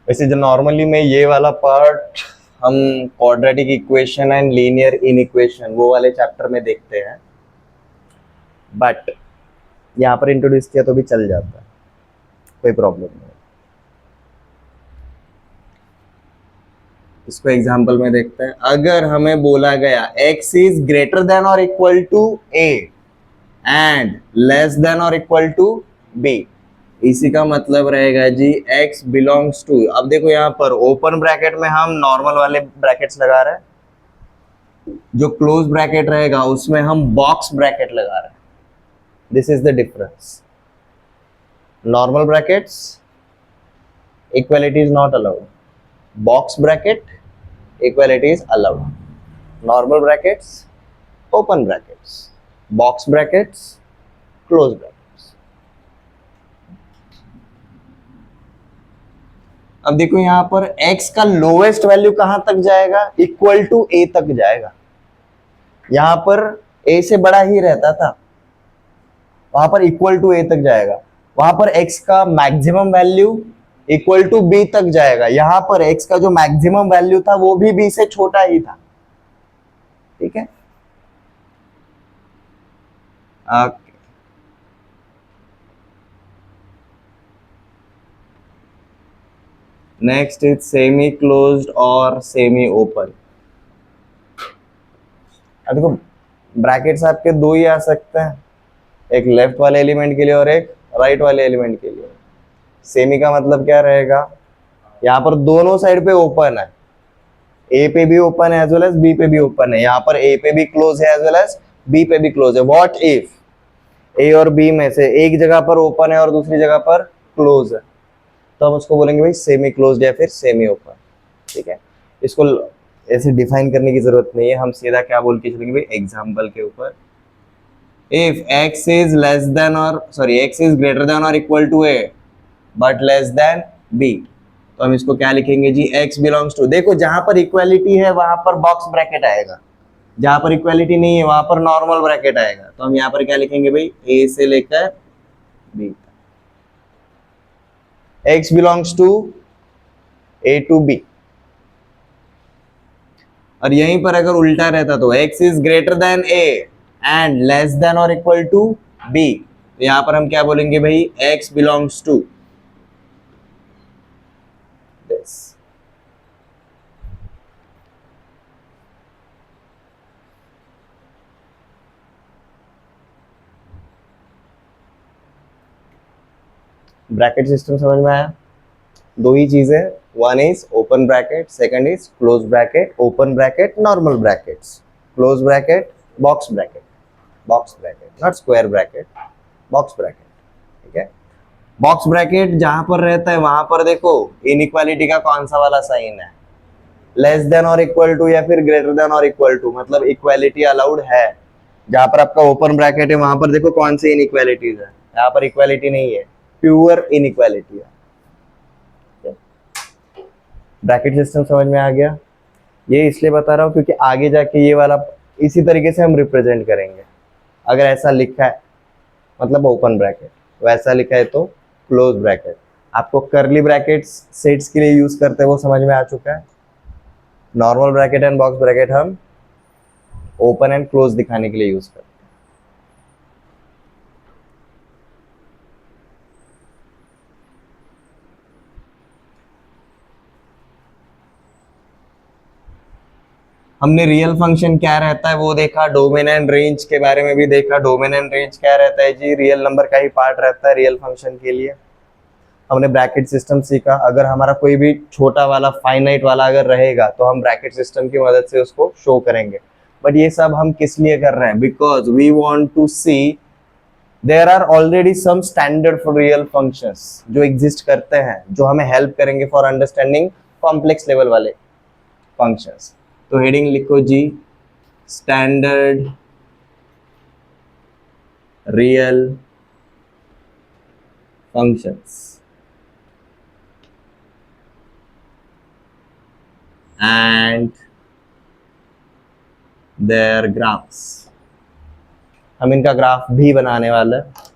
वैसे जो नॉर्मली में ये वाला पार्ट हम quadratic equation and linear inequation वो वाले चैप्टर में देखते हैं, बट यहाँ पर इंट्रोड्यूस किया तो भी चल जाता है, कोई प्रॉब्लम नहीं। इसको एग्जांपल में देखते हैं। अगर हमें बोला गया x इज ग्रेटर देन और equal to a and less than और इक्वल टू b, इसी का मतलब रहेगा जी x बिलोंग्स टू, अब देखो यहाँ पर ओपन ब्रैकेट में हम नॉर्मल वाले ब्रैकेट्स लगा रहे हैं, जो क्लोज ब्रैकेट रहेगा उसमें हम बॉक्स ब्रैकेट लगा रहे हैं। This is the difference. Normal brackets equality is not allowed, box bracket equality is allowed, normal brackets open brackets, box brackets close brackets। अब देखो यहां पर x का लोएस्ट वैल्यू कहां तक जाएगा? इक्वल टू a तक जाएगा। यहां पर a से बड़ा ही रहता था, वहां पर इक्वल टू a तक जाएगा, वहां पर x का maximum value equal to b तक जाएगा, यहां पर x का जो मैक्सिमम वैल्यू था वो भी b से छोटा ही था। ठीक है, नेक्स्ट इज सेमी क्लोज्ड और सेमी ओपन। अब देखो ब्रैकेट्स आपके दो ही आ सकते हैं, एक लेफ्ट वाले एलिमेंट के लिए और एक राइट वाले एलिमेंट के लिए। सेमी का मतलब क्या रहेगा, यहाँ पर दोनों साइड पे ओपन है, ए पे भी ओपन है एज वेल एज बी पे भी ओपन है, यहाँ पर ए पे भी क्लोज है एज वेल एज बी पे भी क्लोज है। व्हाट इफ ए और बी में से एक जगह पर ओपन है और दूसरी जगह पर क्लोज है, तो हम उसको बोलेंगे भाई सेमी क्लोज्ड या फिर सेमी ओपन। ठीक है, इसको ऐसे डिफाइन करने की जरूरत नहीं है, हम सीधा क्या बोल के चलेंगे भाई एग्जांपल के ऊपर। If x is less than or sorry x is greater than or equal to a but less than b, तो हम इसको क्या लिखेंगे जी, x belongs to, देखो जहां पर इक्वालिटी है वहां पर बॉक्स ब्रैकेट आएगा, जहां पर इक्वालिटी नहीं है वहां पर नॉर्मल ब्रैकेट आएगा, तो हम यहाँ पर क्या लिखेंगे भाई a से लेकर b, x belongs to a to b। और यहीं पर अगर उल्टा रहता तो x is greater than a and less than और इक्वल टू b, तो यहां पर हम क्या बोलेंगे भाई x belongs to this. Bracket system समझ में आया? दो ही चीजें, one is open bracket, second is close bracket. Open bracket normal brackets, close bracket box bracket, box bracket not square bracket, box bracket. ठीक है, बॉक्स ब्रैकेट जहां पर रहता है वहां पर देखो इनइक्वालिटी का कौन सा वाला साइन है, लेस देन और इक्वल टू या फिर ग्रेटर देन और इक्वल टू, मतलब इक्वालिटी अलाउड है। जहां पर आपका ओपन ब्रैकेट है वहां पर देखो कौन सी इनइक्वालिटीज है, यहाँ पर इक्वालिटी नहीं है, प्योर इनइक्वालिटी है। ब्रैकेट सिस्टम समझ में आ गया? ये इसलिए बता रहा हूँ क्योंकि आगे जाके ये वाला इसी तरीके से हम रिप्रेजेंट करेंगे। अगर ऐसा लिखा है मतलब ओपन ब्रैकेट, वैसा लिखा है तो क्लोज ब्रैकेट। आपको करली ब्रैकेट्स सेट्स के लिए यूज करते हैं वो समझ में आ चुका है। Normal bracket and box bracket हम ओपन एंड क्लोज दिखाने के लिए यूज करते हैं। हमने रियल फंक्शन क्या रहता है वो देखा, डोमेन एंड रेंज के बारे में भी देखा। डोमेन एंड रेंज क्या रहता है जी, रियल नंबर का ही पार्ट रहता है रियल फंक्शन के लिए। हमने ब्रैकेट सिस्टम सीखा, अगर हमारा कोई भी छोटा वाला फाइनाइट वाला अगर रहेगा तो हम ब्रैकेट सिस्टम की मदद से उसको शो करेंगे। बट ये सब हम किस लिए कर रहे हैं, because we want to see there are already some standard for real functions जो एग्जिस्ट करते हैं, जो हमें हेल्प करेंगे फॉर अंडरस्टैंडिंग कॉम्प्लेक्स लेवल वाले फंक्शंस। तो हेडिंग लिखो जी, standard real functions and their graphs. हम इनका ग्राफ भी बनाने वाले हैं।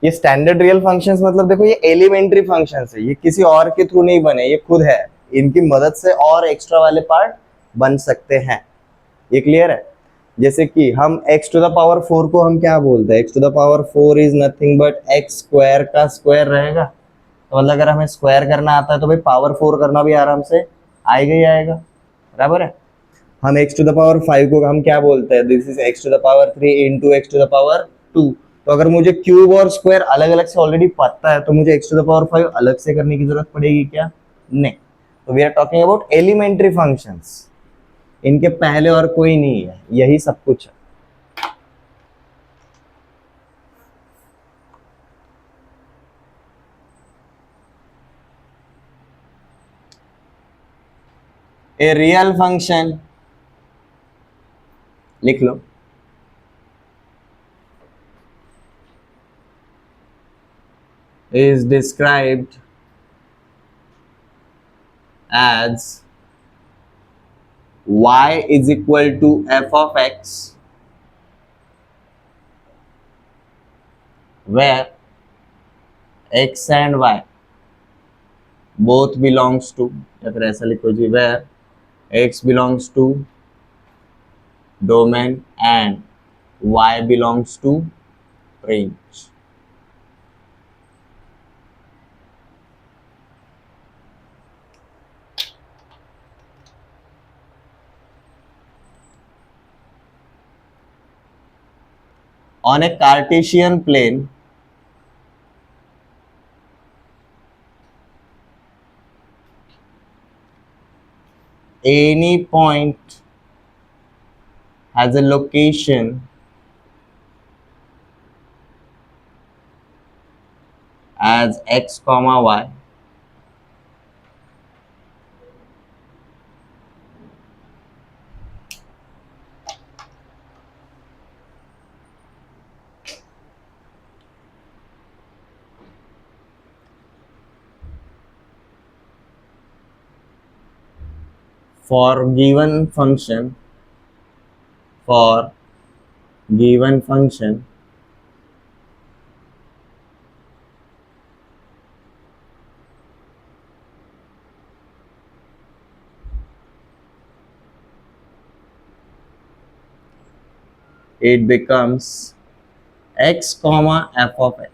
ये स्टैंडर्ड रियल फंक्शंस मतलब देखो ये एलिमेंट्री फंक्शंस है, ये किसी और के थ्रू नहीं बने, ये खुद है, इनकी मदद से और एक्स्ट्रा वाले पार्ट बन सकते हैं। ये क्लियर है? जैसे कि हम x टू द पावर 4 को हम क्या बोलते हैं, x to the power 4 is nothing but x square का स्क्वायर रहेगा। तो मतलब अगर हमें स्क्वायर करना आता है तो भाई पावर 4 करना भी आराम से आएगा ही आएगा, बराबर है। हम x टू द पावर 5 को हम क्या बोलते हैं, this is x to the power 3 into x to the power 2। तो अगर मुझे क्यूब और स्क्वायर अलग अलग से ऑलरेडी पता है तो मुझे x टू द पावर 5 अलग से करने की जरूरत पड़ेगी क्या? नहीं। तो we are talking about elementary functions, इनके पहले और कोई नहीं है, यही सब कुछ है। ए रियल फंक्शन लिख लो, is described as y is equal to f of x, where x and y both belongs to, या फिर ऐसा लिखो जी, where x belongs to domain and y belongs to range. On a Cartesian plane, any point has a location as x comma y. For given function, for given function, it becomes x comma f of x.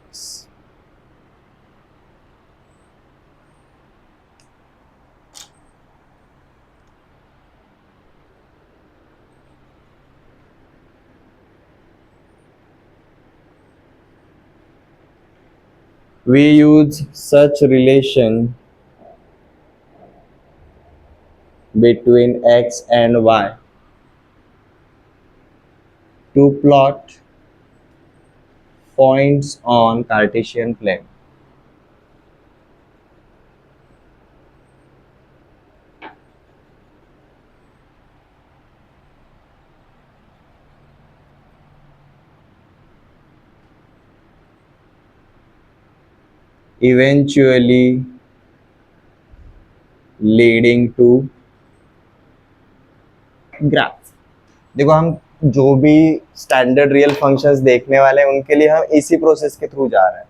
We use such relation between x and y to plot points on Cartesian plane. Eventually leading to graph. देखो, हम जो भी स्टैंडर्ड रियल फंक्शंस देखने वाले हैं उनके लिए हम इसी प्रोसेस के थ्रू जा रहे हैं.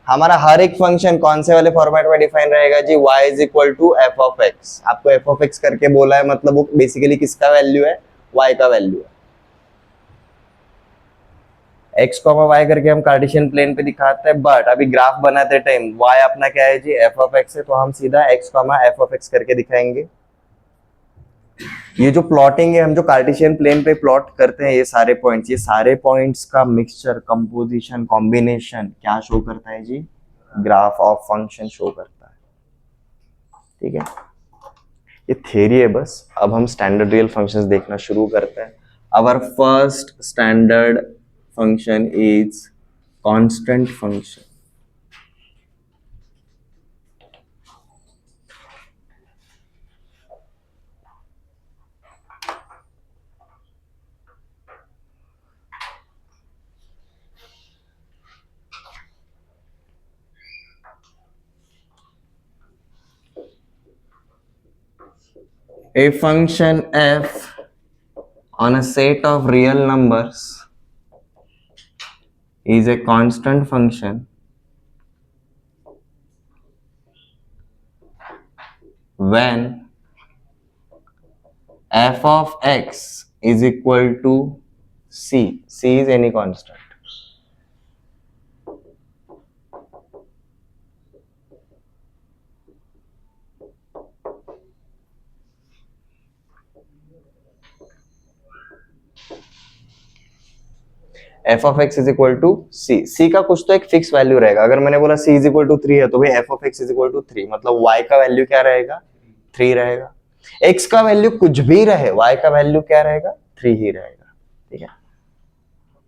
हमारा हर एक फंक्शन कौन से वाले फॉर्मेट में डिफाइन रहेगा जी? y is equal to f of x. आपको एफ ऑफ एक्स करके बोला है, मतलब वो बेसिकली किसका वैल्यू है? y का वैल्यू है. एक्स कॉमा वाई करके हम कार्टेशियन प्लेन पे दिखाते हैं, बट अभी ग्राफ बनाते टाइम y अपना क्या है जी? एफ ऑफ एक्स है, तो हम सीधा x comma F of x करके दिखाएंगे. ये जो प्लॉटिंग है, हम जो कार्टेशियन प्लेन पे प्लॉट करते हैं, ये सारे पॉइंट्स का मिक्सचर, कंपोजिशन, कॉम्बिनेशन क्या शो करता है जी? ग्राफ ऑफ फंक्शन शो करता है. ठीक है, ये थ्योरी है बस. अब हम स्टैंडर्ड रियल फंक्शंस देखना शुरू करते हैं. Our first standard function is constant function. A function f on a set of real numbers is a constant function when f of x is equal to c. C is any constant. F of x is equal to C. C का कुछ तो एक फिक्स वैल्यू रहेगा. अगर मैंने बोला सी इज इक्वल टू 3 है, तो भाई f of x is equal to 3, मतलब y का वैल्यू क्या रहेगा? 3 रहेगा. x का वैल्यू कुछ भी रहे, y का वैल्यू क्या रहेगा? 3 ही रहेगा. ठीक है,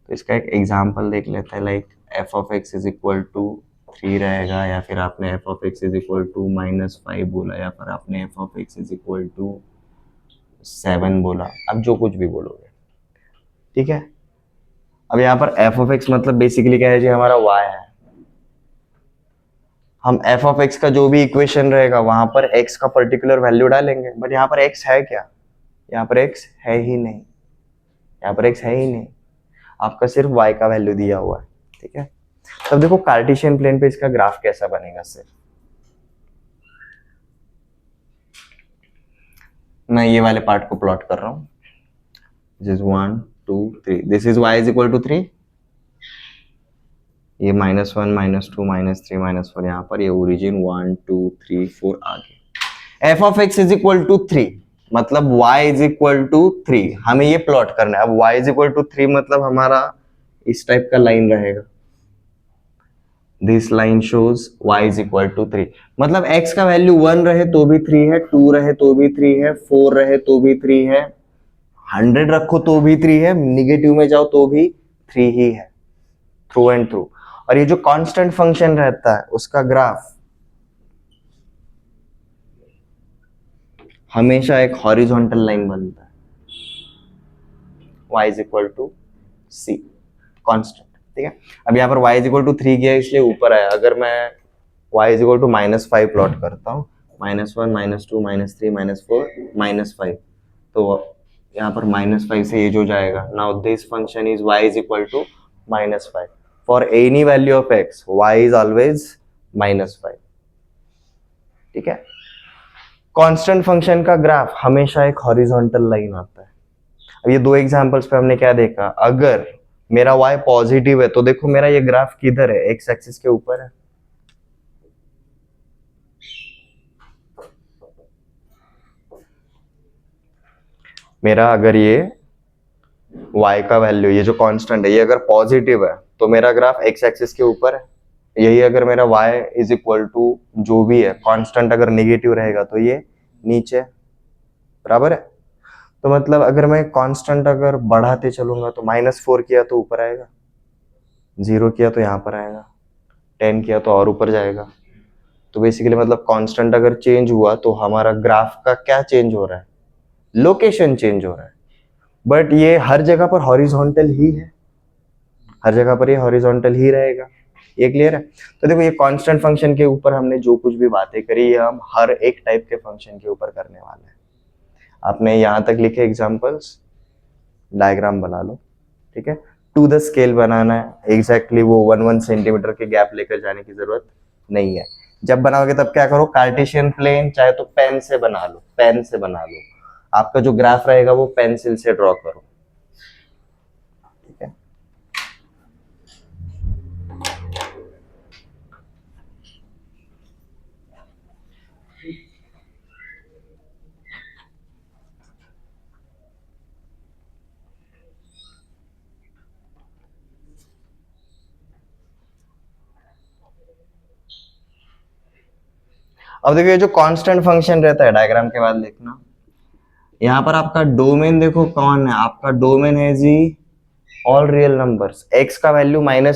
तो इसका एक एग्जांपल देख लेते हैं. Like f of x is equal to 3 रहेगा, या फिर आपने f of x is equal to -5 बोला, या फिर आपने f of x is equal to 7 बोला. अब जो कुछ भी बोलोगे. ठीक है, अब यहाँ पर एफ ऑफ एक्स मतलब बेसिकली क्या है जी? हमारा y है. हम एफ ऑफ एक्स का जो भी इक्वेशन रहेगा वहां पर एक्स का पर्टिकुलर वैल्यू डालेंगे, बट यहाँ पर एक्स है क्या? यहाँ पर एक्स है ही नहीं, यहाँ पर एक्स है ही नहीं, आपका सिर्फ वाई का वैल्यू दिया हुआ है, ठीक है। तब देखो कार्टेशियन प्लेन पे इसका ग्राफ कैसा बनेगा। सिर्फ मैं ये वाले पार्ट को प्लॉट कर रहा हूं, this is 1 2 3, this is y is equal to 3, ये -1 -2 -3 -4 यहाँ पर, ये ओरिजिन 1 2 3 4 आगे। F of x is equal to 3 मतलब y इज इक्वल टू 3, हमें ये प्लॉट करना है। अब y इज इक्वल टू 3 मतलब हमारा इस टाइप का लाइन रहेगा, this line shows y is equal to 3, मतलब x का वैल्यू 1 रहे तो भी 3 है, 2 रहे तो भी 3 है, 4 रहे तो भी 3 है, 100 रखो तो भी 3 है, निगेटिव में जाओ तो भी 3 ही है, थ्रू एंड थ्रू। और ये जो कांस्टेंट फंक्शन रहता है उसका ग्राफ हमेशा एक हॉरिजॉन्टल लाइन बनता है, y is equal to c constant, ठीक है। अब यहाँ पर y इज इक्वल टू 3 गया इसलिए ऊपर आया। अगर मैं y is equal to -5 plot करता हूँ, -1 -2 -3 -4 -5, तो यहाँ पर -5 से ये जो जाएगा, now this function is y is equal to -5 for any value of x, y is always -5, ठीक है। कांस्टेंट फंक्शन का ग्राफ हमेशा एक हॉरिजॉन्टल लाइन आता है। अब ये दो एग्जांपल्स पे हमने क्या देखा, अगर मेरा y पॉजिटिव है तो देखो मेरा ये ग्राफ किधर है, एक्स एक्सिस के ऊपर है, मेरा अगर ये y का वैल्यू, ये जो कांस्टेंट है, ये अगर पॉजिटिव है तो मेरा ग्राफ एक्स एक्सिस के ऊपर है। यही अगर मेरा y इज इक्वल टू जो भी है कांस्टेंट अगर नेगेटिव रहेगा तो ये नीचे, बराबर है। तो मतलब अगर मैं कांस्टेंट अगर बढ़ाते चलूंगा तो -4 किया तो ऊपर आएगा, 0 किया तो यहाँ पर आएगा, 10 किया तो और ऊपर जाएगा। तो बेसिकली मतलब कांस्टेंट अगर चेंज हुआ तो हमारा ग्राफ का क्या चेंज हो रहा है, लोकेशन चेंज हो रहा है। बट ये हर जगह पर हॉरिजॉन्टल ही है, हर जगह पर ये हॉरिजॉन्टल ही रहेगा, ये क्लियर है। तो देखो ये कांस्टेंट फंक्शन के ऊपर हमने जो कुछ भी बातें करी ये हम हर एक टाइप के फंक्शन के ऊपर करने वाले हैं। आपने यहां तक लिखे एग्जांपल्स, डायग्राम बना लो, ठीक है। टू द स्केल बनाना है, एग्जैक्टली वो 1 सेंटीमीटर के गैप लेकर जाने की जरूरत नहीं है। जब बनाओगे तब क्या करो, कार्टेशियन प्लेन चाहे तो पेन से बना लो, पेन से बना लो, आपका जो ग्राफ रहेगा वो पेंसिल से ड्रॉ करो, ठीक है। अब देखो ये जो कांस्टेंट फंक्शन रहता है, डायग्राम के बाद लिखना, यहाँ पर आपका डोमेन देखो कौन है, आपका डोमेन है जी ऑल रियल नंबर्स। एक्स का वैल्यू -∞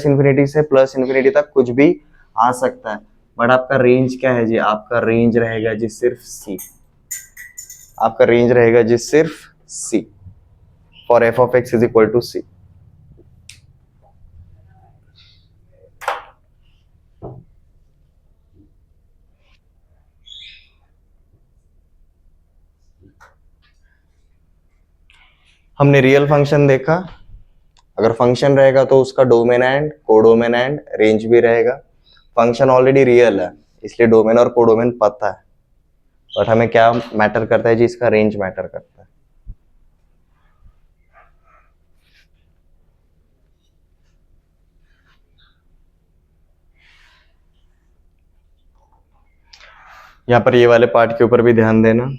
से +∞ तक कुछ भी आ सकता है, बट आपका रेंज क्या है जी, आपका रेंज रहेगा जी सिर्फ सी, आपका रेंज रहेगा जी सिर्फ c, for f of x is equal to c. हमने रियल फंक्शन देखा, अगर फंक्शन रहेगा तो उसका domain and codomain and range भी रहेगा। फंक्शन ऑलरेडी रियल है इसलिए डोमेन और कोडोमेन पता है, बट हमें क्या मैटर करता है जी, इसका रेंज मैटर करता है। यहाँ पर ये वाले पार्ट के ऊपर भी ध्यान देना,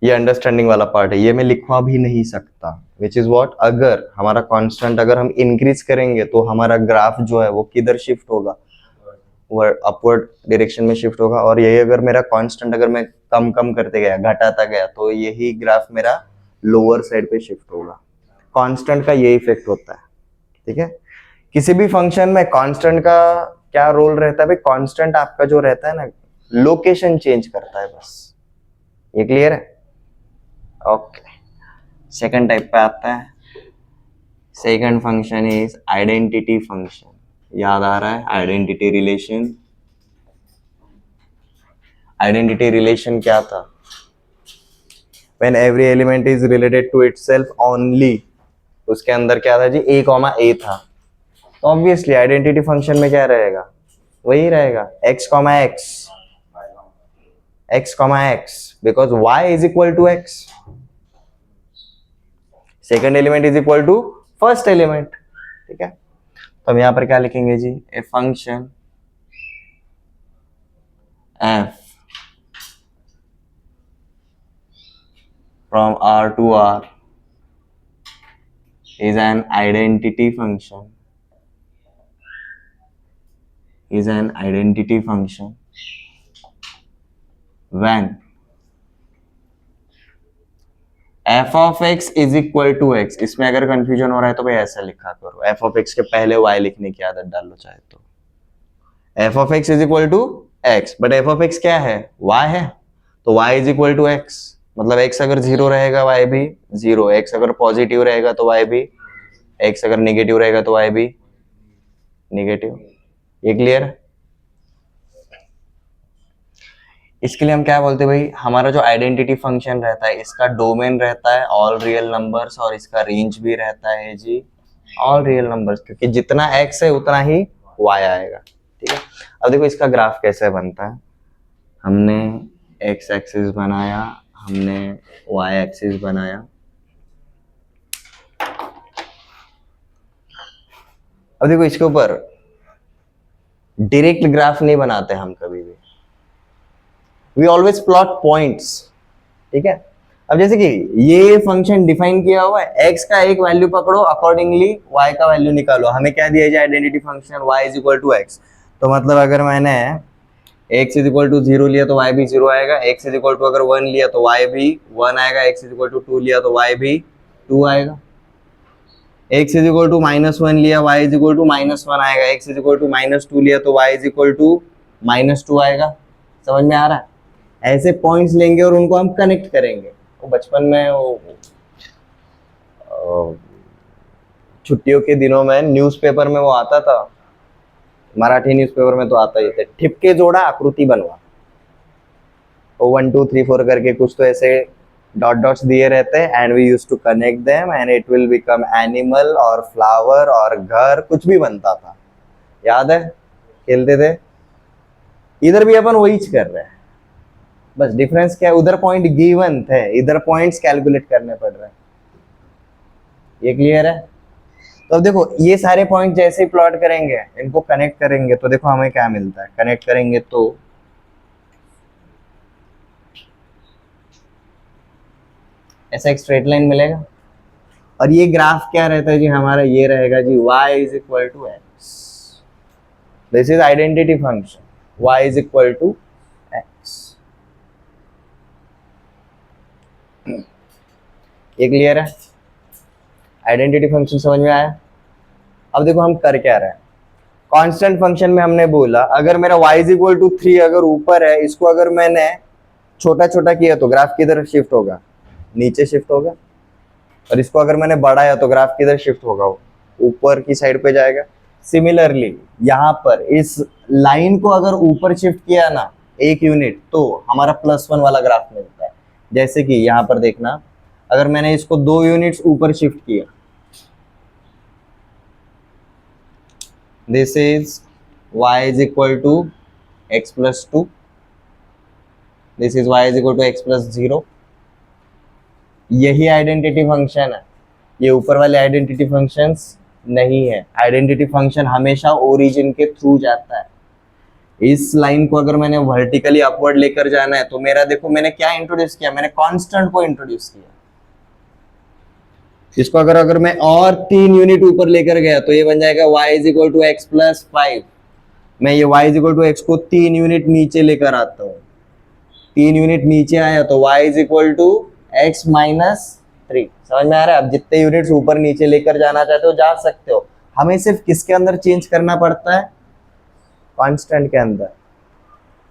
ये अंडरस्टैंडिंग वाला पार्ट है, ये मैं लिखवा भी नहीं सकता, विच इज व्हाट, अगर हमारा कांस्टेंट अगर हम इंक्रीज करेंगे तो हमारा ग्राफ जो है वो किधर शिफ्ट होगा, वो अपवर्ड डायरेक्शन में शिफ्ट होगा। और यही अगर मेरा कांस्टेंट अगर मैं कम कम करते गया, घटाता गया, तो यही ग्राफ मेरा लोअर साइड पे शिफ्ट होगा। कांस्टेंट का ये इफेक्ट होता है, ठीक है। किसी भी फंक्शन में कांस्टेंट का क्या रोल रहता है भाई, कांस्टेंट आपका जो रहता है ना, लोकेशन चेंज करता है बस, ये क्लियर है। ओके, सेकंड टाइप पे आता है, second function is identity function. याद आ रहा है, आइडेंटिटी रिलेशन, आइडेंटिटी रिलेशन क्या था? When every element is related to itself only, उसके अंदर क्या था जी, a कॉमा a था, तो ऑब्वियसली आइडेंटिटी फंक्शन में क्या रहेगा, वही रहेगा x comma x, because y is equal to x, second element is equal to first element, ठीक है। तो हम यहां पर क्या लिखेंगे जी, a function f from R to R is an identity function, when f of x is equal to x। इसमें अगर कंफ्यूजन हो रहा है तो भाई ऐसा लिखा करो, f of x के पहले y लिखने की आदत डाल लो चाहे तो, f of x is equal to x, but f of x क्या है, y है, तो y is equal to x, मतलब x अगर जीरो रहेगा y भी जीरो, x अगर पॉजिटिव रहेगा तो y भी, x अगर नेगेटिव रहेगा तो y भी नेगेटिव। ये क्लियर है? इसके लिए हम क्या बोलते हैं भाई, हमारा जो आइडेंटिटी फंक्शन रहता है इसका डोमेन रहता है ऑल रियल नंबर्स, और इसका रेंज भी रहता है जी ऑल रियल नंबर्स, क्योंकि जितना x है उतना ही y आएगा, ठीक है। अब देखो इसका ग्राफ कैसे बनता है, हमने x एक्सिस बनाया, हमने y एक्सिस बनाया, अब देखो इसके ऊपर डायरेक्ट ग्राफ नहीं बनाते हम कभी भी, वी ऑलवेज प्लॉट पॉइंट्स, ठीक है। अब जैसे कि ये फंक्शन डिफाइन किया हुआ है, x का एक वैल्यू पकड़ो, अकॉर्डिंगली y का वैल्यू निकालो, हमें क्या दिया जाए identity function y is equal to x, तो मतलब अगर मैंने x इज इक्वल टू 0 लिया तो y भी 0 आएगा, x इज इक्वल टू अगर 1 लिया तो y भी 1 आएगा, x इज इक्वल टू 2 लिया तो y भी 2 आएगा, x इज इक्वल टू -1 लिया y इज इक्वल टू -1 आएगा, x इज इक्वल टू -2 लिया तो y इज इक्वल टू -2 आएगा। समझ में आ रहा है? ऐसे पॉइंट्स लेंगे और उनको हम कनेक्ट करेंगे। वो बचपन में वो छुट्टियों के दिनों में न्यूज़पेपर में वो आता था, मराठी न्यूज़पेपर में तो आता ही था, ठिपके जोड़ा आकृति बनवा, वो 1 2 3 4 करके कुछ तो ऐसे डॉट डॉट्स दिए रहते हैं, and we use to connect them and it will become animal और फ्लावर और घर, कुछ भी बनता था, याद है? खेलते थे। इधर भी अपन वही कर रहे हैं, बस डिफरेंस क्या है, उधर पॉइंट गिवन थे, इधर पॉइंट्स कैलकुलेट करने पड़ रहे हैं। ये क्लियर है? तो अब देखो ये सारे पॉइंट जैसे ही प्लॉट करेंगे, इनको कनेक्ट करेंगे, तो देखो हमें क्या मिलता है, कनेक्ट करेंगे तो ऐसा एक स्ट्रेट लाइन मिलेगा, और ये ग्राफ क्या रहता है जी हमारा, ये रहेगा जी y is equal to x, this is identity function, y is equal to x। ये क्लियर है? आइडेंटिटी फंक्शन समझ में आया? अब देखो हम कर क्या रहे हैं, कांस्टेंट फंक्शन में हमने बोला अगर मेरा y इज इक्वल टू 3 अगर ऊपर है, इसको अगर मैंने छोटा छोटा किया तो ग्राफ किधर शिफ्ट होगा, नीचे शिफ्ट होगा, और इसको अगर मैंने बढ़ाया तो ग्राफ किधर शिफ्ट होगा, ऊपर की साइड पे जाएगा। सिमिलरली यहाँ पर इस लाइन को अगर ऊपर शिफ्ट किया ना 1 यूनिट, तो हमारा +1 वाला ग्राफ मिलता है। जैसे कि यहाँ पर देखना, अगर मैंने इसको 2 यूनिट्स ऊपर शिफ्ट किया, this is y is equal to x plus 2, this is y is equal to x plus 0, यही आइडेंटिटी फंक्शन है, ये ऊपर वाले आइडेंटिटी फंक्शंस नहीं है। आइडेंटिटी फंक्शन हमेशा ओरिजिन के थ्रू जाता है। इस लाइन को अगर मैंने वर्टिकली अपवर्ड लेकर जाना है, तो मेरा देखो मैंने क्या इंट्रोड्यूस किया, मैंने कांस्टेंट को इंट्रोड्यूस किया। इसको अगर मैं और 3 यूनिट ऊपर लेकर गया तो ये बन जाएगा y is equal to x प्लस 5। मैं ये y is equal to x को 3 यूनिट नीचे लेकर आता हूँ, 3 यूनिट नीचे आया तो y is equal to x minus 3। समझ में आ रहा है? अब जितने यूनिट्स ऊपर नीचे लेकर जाना चाहते हो जा सकते हो, हमें सिर्फ किसके अंदर चेंज करना पड़ता है, कांस्टेंट के अंदर।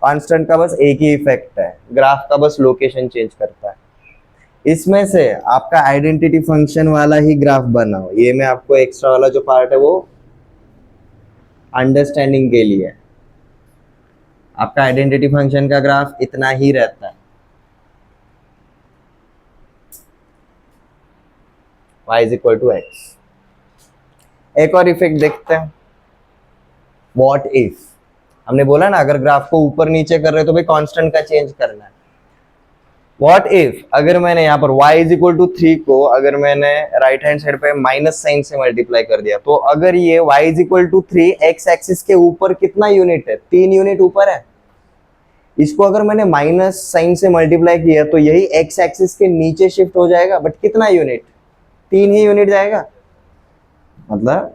कांस्टेंट का बस एक ही इफेक्ट है, ग्राफ का बस लोकेशन चेंज करता है। इसमें से आपका आइडेंटिटी फंक्शन वाला ही ग्राफ बनाओ। ये मैं आपको एक्स्ट्रा वाला जो पार्ट है वो अंडरस्टैंडिंग के लिए, आपका आइडेंटिटी फंक्शन का ग्राफ इतना ही रहता है, y is equal to x. एक और इफेक्ट देखते हैं, व्हाट इफ। हमने बोला ना अगर ग्राफ को ऊपर नीचे कर रहे हो तो भाई कांस्टेंट का चेंज करना है। व्हाट इफ अगर मैंने यहाँ पर y इज इक्वल टू 3 को अगर मैंने राइट हैंड साइड पे माइनस साइन से मल्टीप्लाई कर दिया, तो अगर ये y is equal to 3 x axis के ऊपर कितना यूनिट है, 3 यूनिट ऊपर है, इसको अगर मैंने माइनस साइन से मल्टीप्लाई किया तो यही एक्स एक्सिस के नीचे शिफ्ट हो जाएगा, बट कितना यूनिट, 3 ही यूनिट जाएगा। मतलब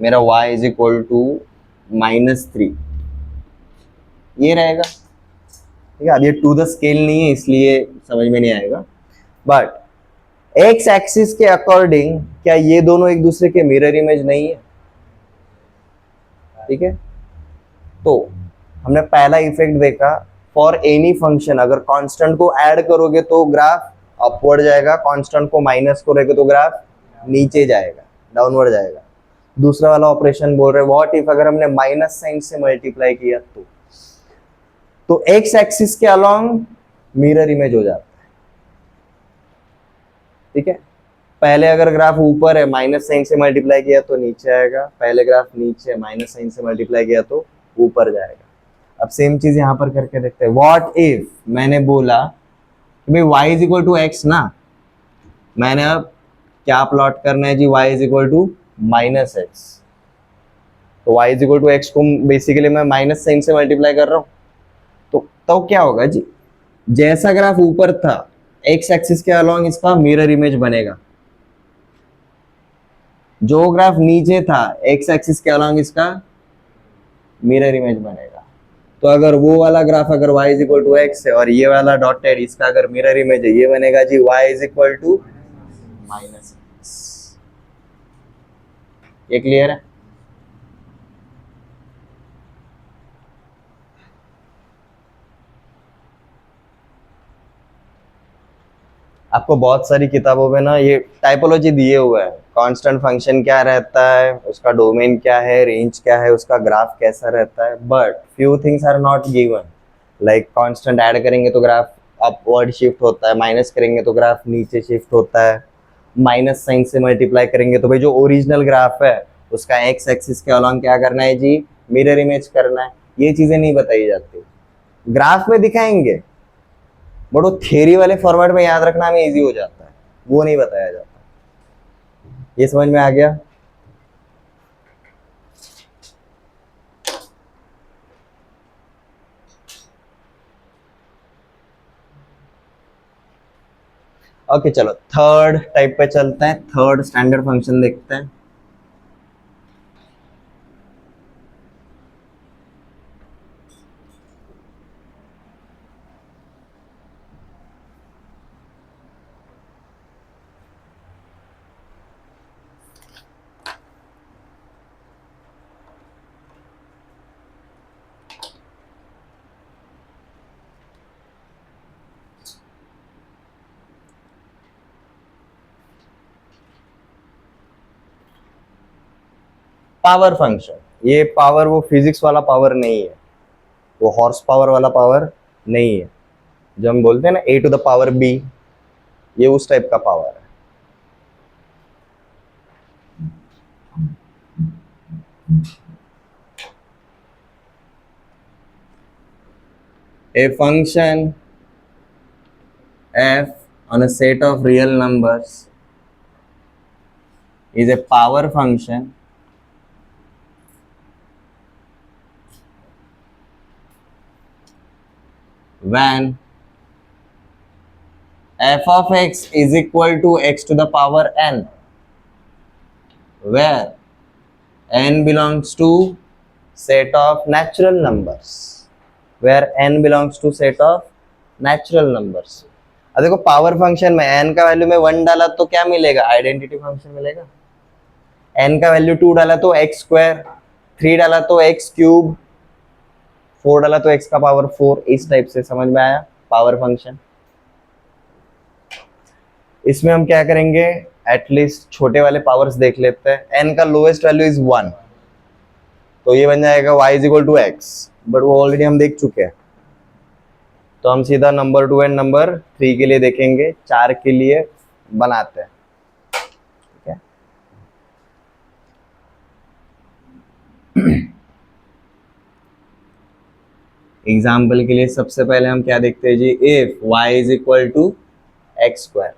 मेरा y इज इक्वल टू -3 ये रहेगा, ठीक है। अब ये टू द स्केल नहीं है इसलिए समझ में नहीं आएगा, बट एक्स एक्सिस के अकॉर्डिंग क्या ये दोनों एक दूसरे के मिरर इमेज नहीं है, ठीक है। तो हमने पहला इफेक्ट देखा, फॉर एनी फंक्शन अगर कांस्टेंट को ऐड करोगे तो ग्राफ अपवर्ड जाएगा, कांस्टेंट को माइनस करोगे तो ग्राफ नीचे जाएगा, डाउनवर्ड जाएगा। दूसरा वाला ऑपरेशन बोल रहे हैं व्हाट इफ अगर हमने माइनस साइन से मल्टीप्लाई किया तो एक्स एक्सिस के अलोंग मिरर इमेज हो जाता है, ठीक है। पहले अगर ग्राफ ऊपर है माइनस साइन से मल्टीप्लाई किया तो नीचे आएगा, पहले ग्राफ नीचे है माइनस साइन से मल्टीप्लाई किया तो ऊपर जाएगा। अब सेम चीज यहां पर करके देखते हैं। व्हाट इफ मैंने बोला कि भाई y is equal to x ना, मैंने अब क्या प्लॉट करना है जी, y is equal to minus x. तो y is equal to x को बेसिकली मैं माइनस साइन से मल्टीप्लाई कर रहा हूं, तो क्या होगा जी, जैसा ग्राफ ऊपर था एक्स एक्सिस के अलोंग इसका मिरर इमेज बनेगा, जो ग्राफ नीचे था एक्स एक्सिस के अलोंग इसका मिरर इमेज बनेगा। तो अगर वो वाला ग्राफ अगर y is equal to x है और ये वाला डॉटेड इसका अगर मिरर इमेज है, ये बनेगा जी y is equal to minus x. ये क्लियर है? आपको बहुत सारी किताबों में ना ये टाइपोलॉजी दिए हुए है, कांस्टेंट फंक्शन क्या रहता है, उसका डोमेन क्या है, रेंज क्या है, उसका ग्राफ कैसा रहता है, but few things are not given. Like constant add करेंगे तो ग्राफ अपवर्ड शिफ्ट होता है, माइनस करेंगे तो ग्राफ नीचे शिफ्ट होता है, माइनस साइन से मल्टीप्लाई करेंगे तो भाई जो ओरिजिनल ग्राफ है उसका एक्स एक्सिस के अलॉन्ग क्या करना है जी, मिरर इमेज करना है। ये चीजें नहीं बताई जाती, ग्राफ में दिखाएंगे बट वो थ्योरी वाले फॉर्मेट में याद रखना में इजी हो जाता है, वो नहीं बताया जाता। ये समझ में आ गया? ओके चलो थर्ड टाइप पे चलते हैं, थर्ड स्टैंडर्ड फंक्शन देखते हैं। पावर फंक्शन, ये पावर वो फिजिक्स वाला पावर नहीं है, वो हॉर्स पावर वाला पावर नहीं है। जो हम बोलते हैं ना a to the power b, ये उस टाइप का पावर है। A function f on a set of real numbers is a power function when f of x is equal to x to the power n, where n belongs to set of natural numbers, where n belongs to set of natural numbers। अब देखो पावर फंक्शन में n का वैल्यू में 1 डाला तो क्या मिलेगा, आइडेंटिटी फंक्शन मिलेगा। n का वैल्यू 2 डाला तो x स्क्वायर, 3 डाला तो x क्यूब, 4 डाला तो x का पावर 4। इस टाइप से समझ में आया पावर फंक्शन। इसमें हम क्या करेंगे, एटलीस्ट छोटे वाले पावर्स देख लेते हैं। n का लोएस्ट वैल्यू इज 1, तो ये बन जाएगा y is equal to x, but वो ऑलरेडी हम देख चुके हैं। तो हम सीधा नंबर 2 एंड नंबर 3 के लिए देखेंगे, 4 के लिए बनाते हैं। ठीक है, एग्जाम्पल के लिए सबसे पहले हम क्या देखते हैं जी, if y is equal to x square.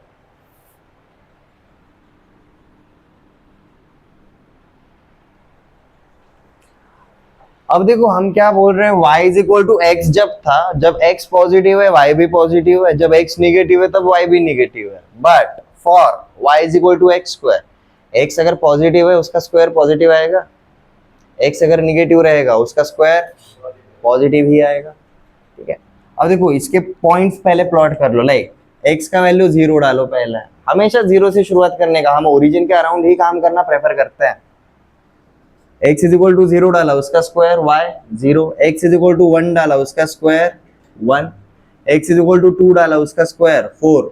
अब देखो हम क्या बोल रहे हैं, y is equal to x जब था, जब x पॉजिटिव है y भी पॉजिटिव है, जब x निगेटिव है तब y भी निगेटिव है। But for y is equal to x square, x अगर पॉजिटिव है उसका स्क्वायर पॉजिटिव आएगा, x अगर निगेटिव रहेगा उसका स्क्वायर पॉजिटिव ही आएगा। ठीक है, अब देखो इसके पॉइंट्स पहले प्लॉट कर लो। लाइक x का वैल्यू 0 डालो, पहले हमेशा 0 से शुरुआत करने का, हम ओरिजिन के अराउंड ही काम करना प्रेफर करते हैं। x इज इक्वल टू 0 डाला उसका square y 0, x is equal to 1 डाला उसका square 1, x is equal to 2 डाला उसका स्क्वायर 4।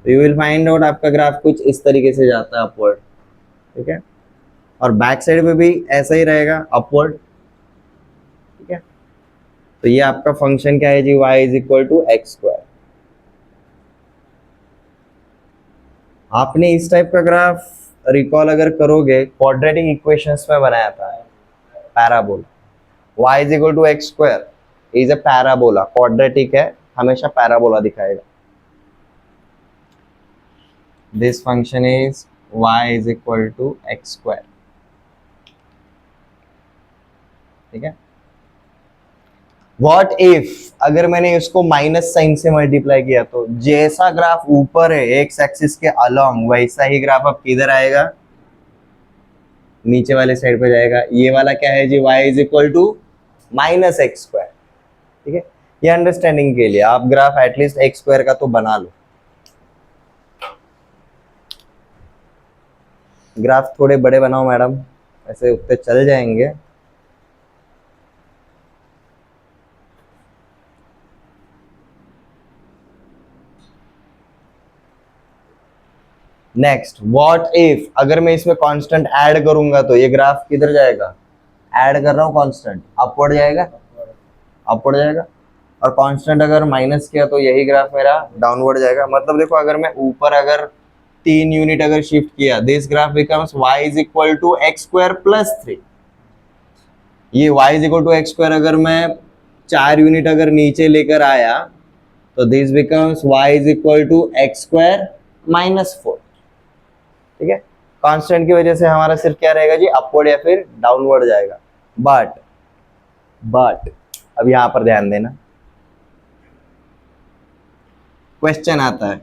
तो यू विल फाइंड आउट आपका ग्राफ कुछ इस तरीके से जाता है अपवर्ड। ठीक है, और बैक साइड में भी ऐसा ही रहेगा, अपवर्ड। ठीक है, तो ये आपका फंक्शन क्या है जी, y is equal to x square. आपने इस टाइप का ग्राफ रिकॉल अगर करोगे, क्वाड्रेटिक इक्वेशंस में बनाया था, parabola. y is equal to x square is a parabola, quadratic है, हमेशा पैराबोला दिखाएगा। This function is y is equal to x square. ठीक है, व्हाट इफ अगर मैंने इसको माइनस साइन से मल्टीप्लाई किया, तो जैसा ग्राफ ऊपर है एक्स एक्सिस के अलोंग, वैसा ही ग्राफ अब किधर आएगा, नीचे वाले साइड पे जाएगा। ये वाला क्या है जी, y is equal to minus x square. ठीक है, ये अंडरस्टैंडिंग के लिए आप ग्राफ एटलीस्ट एक्स स्क्वायर का तो बना लो। ग्राफ थोड़े बड़े बनाओ मैडम, ऐसे उतने चल जाएंगे। नेक्स्ट, व्हाट इफ अगर मैं इसमें कांस्टेंट ऐड करूंगा, तो ये ग्राफ किधर जाएगा, ऐड कर रहा हूं कांस्टेंट, अपवर्ड जाएगा, अपवर्ड जाएगा। और कांस्टेंट अगर माइनस किया तो यही ग्राफ मेरा डाउनवर्ड जाएगा। मतलब देखो अगर मैं ऊपर अगर 3 यूनिट अगर शिफ्ट किया, this graph becomes y is equal to x square plus 3। ये y is equal to x square अगर मैं 4 यूनिट अगर नीचे लेकर आया, तो this becomes y is equal to x square minus 4। ठीक है, कांस्टेंट की वजह से हमारा सिर्फ क्या रहेगा जी, अपवर्ड या फिर डाउनवर्ड जाएगा। बट अब यहां पर ध्यान देना, क्वेश्चन आता है,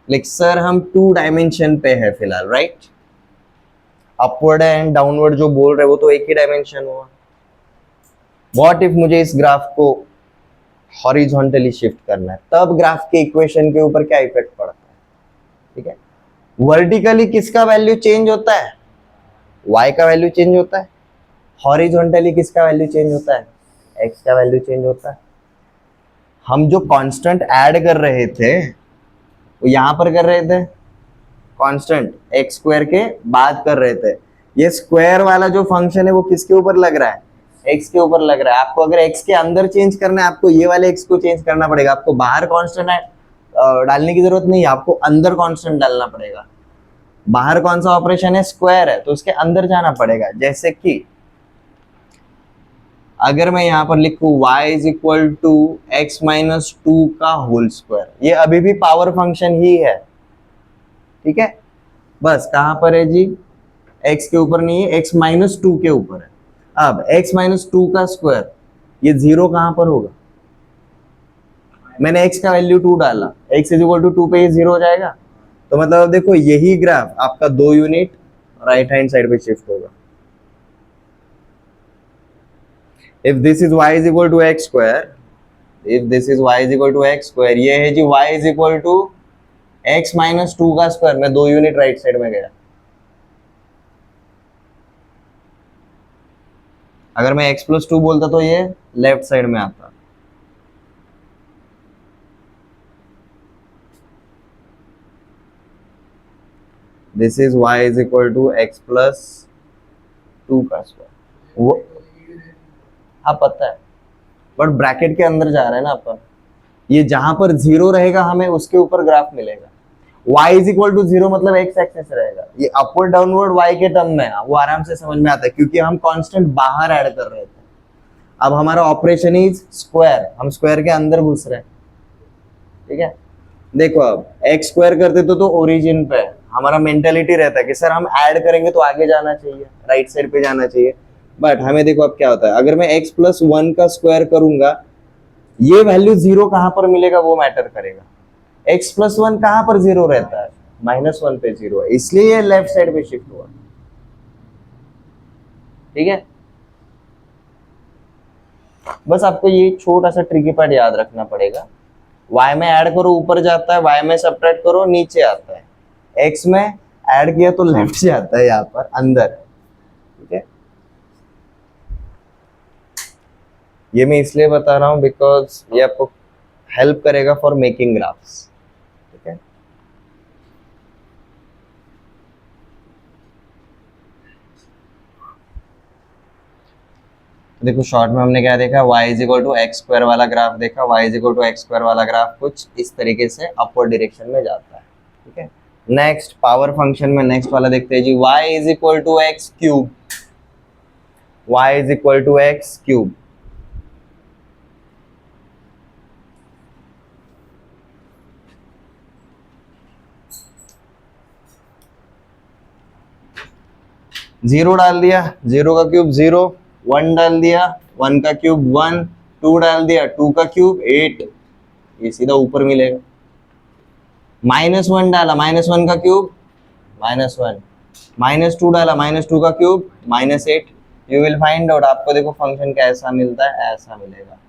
लाइक सर हम 2 डायमेंशन पे है फिलहाल, राइट? अपवर्ड एंड डाउनवर्ड जो बोल रहे वो तो एक ही डायमेंशन हुआ। व्हाट इफ मुझे इस ग्राफ को हॉरिजॉन्टली शिफ्ट करना है, तब ग्राफ के इक्वेशन के ऊपर क्या इफेक्ट पड़ता है? ठीक है, वर्टिकली किसका वैल्यू चेंज होता है, y का वैल्यू चेंज होता है। हॉरिजॉन्टली किसका वैल्यू चेंज होता है, x का वैल्यू चेंज होता है। हम जो कांस्टेंट ऐड कर रहे थे वो यहां पर कर रहे थे, कांस्टेंट एक्स स्क्वायर के बाद कर रहे थे। ये स्क्वायर वाला जो फंक्शन है वो किसके ऊपर लग रहा है, एक्स के ऊपर लग रहा है। आपको अगर एक्स के अंदर चेंज करना है, आपको ये वाले एक्स को चेंज करना पड़ेगा। आपको बाहर कांस्टेंट डालने की जरूरत नहीं है, आपको अंदर कांस्टेंट डालना पड़ेगा। बाहर कौन सा ऑपरेशन है, स्क्वायर है, तो उसके अंदर जाना पड़ेगा। जैसे कि अगर मैं यहां पर लिखूं y is equal to x minus 2 का होल स्क्वायर, ये अभी भी पावर फंक्शन ही है। ठीक है, बस कहां पर है जी, x के ऊपर नहीं है, x माइनस 2 के ऊपर है। अब x माइनस 2 का स्क्वायर, ये 0 कहां पर होगा, मैंने x का वैल्यू 2 डाला, x इज इक्वल टू 2 पे ये 0 हो जाएगा। तो मतलब अब देखो यही ग्राफ आपका 2 यूनिट राइट हैंड साइड पे शिफ्ट होगा। If this is y is equal to x square, if this is y is equal to x square, ये है जी y is equal to x minus 2 का स्क्वायर, मैं 2 यूनिट राइट साइड में गया। अगर मैं x प्लस 2 बोलता तो ये लेफ्ट साइड में आता। This is y is equal to x plus 2 का स्क्वायर वो हाँ पता है, बट ब्रैकेट के अंदर जा रहा है ना अपन, ये जहां पर 0 रहेगा हमें उसके ऊपर ग्राफ मिलेगा। y इज इक्वल टू 0 मतलब x एक्सेस रहेगा, ये अपवर्ड डाउनवर्ड y के टर्म में है, वो आराम से समझ में आता है क्योंकि हम कांस्टेंट बाहर ऐड कर रहे थे। अब हमारा ऑपरेशन इज स्क्वायर, हम स्क्वायर के अंदर घुस रहे हैं, ठीक है। देखो अब x स्क्वायर करते तो ओरिजिन पे हमारा मेंटेलिटी रहता है कि सर हम ऐड करेंगे तो आगे जाना चाहिए, राइट साइड पे जाना चाहिए, बट हमें देखो अब क्या होता है, अगर मैं x प्लस 1 का स्क्वायर करूंगा, ये वैल्यू 0 कहां पर मिलेगा वो मैटर करेगा। x प्लस 1 कहां पर 0 रहता है, -1 पे 0 है, इसलिए ये लेफ्ट साइड पे शिफ्ट हुआ, ठीक है। बस आपको ये छोटा सा ट्रिकी पार्ट याद रखना पड़ेगा, y में ऐड करो ऊपर जाता है, y में सब्ट्रैक्ट करो नीचे आता है, x में ऐड किया तो लेफ्ट से आता है यहाँ पर अंदर, ठीक है। ये मैं इसलिए बता रहा हूँ बिकॉज ये आपको हेल्प करेगा फॉर मेकिंग ग्राफ्स, ठीक है। देखो शॉर्ट में हमने क्या देखा, y is equal to x square वाला ग्राफ देखा, y is equal to x square वाला ग्राफ कुछ इस तरीके से अपवर्ड डायरेक्शन में जाता है, ठीक है। नेक्स्ट पावर फंक्शन में नेक्स्ट वाला देखते हैं जी, y is equal to x cube, y is equal to x cube. Zero डाल दिया, 0 का क्यूब 0, 1 डाल दिया, 1 का क्यूब 1, 2 डाल दिया, 2 का क्यूब 8, ये सीधा ऊपर मिलेगा। -1 डाला, -1 का क्यूब -1, -2 डाला, -2 का cube -8, you will find out, आपको देखो फंक्शन कैसा मिलता है, ऐसा मिलेगा।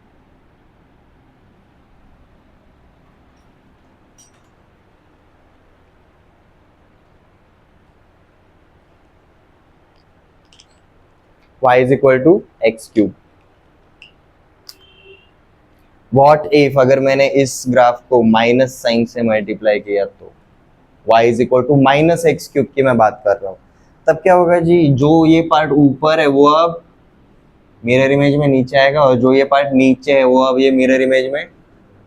y is equal to x cube। What if अगर मैंने इस ग्राफ को माइनस साइन से मल्टीप्लाई किया तो y is equal to minus x cube की मैं बात कर रहा हूँ, तब क्या होगा जी, जो ये पार्ट ऊपर है वो अब मिरर इमेज में नीचे आएगा, और जो ये पार्ट नीचे है वो अब ये मिरर इमेज में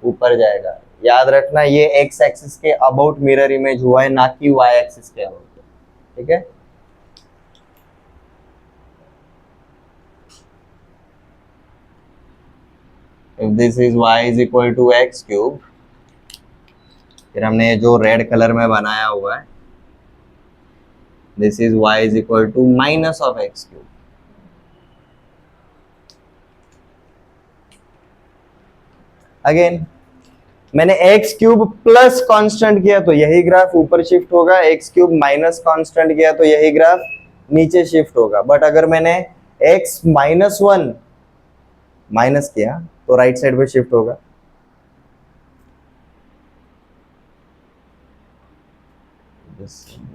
ऊपर जाएगा। याद रखना ये x एक्सिस के अबाउट मिरर इमेज हुआ है, ना कि y एक्सिस के अबाउट, ठीक है। If this is y is equal to x cube, फिर हमने जो रेड कलर में बनाया हुआ है, this is y is equal to minus of x cube। Again मैंने x क्यूब प्लस कांस्टेंट किया तो यही ग्राफ ऊपर शिफ्ट होगा, x क्यूब माइनस कांस्टेंट किया तो यही ग्राफ नीचे शिफ्ट होगा। बट अगर मैंने x -1 माइनस किया तो राइट साइड पे शिफ्ट होगा।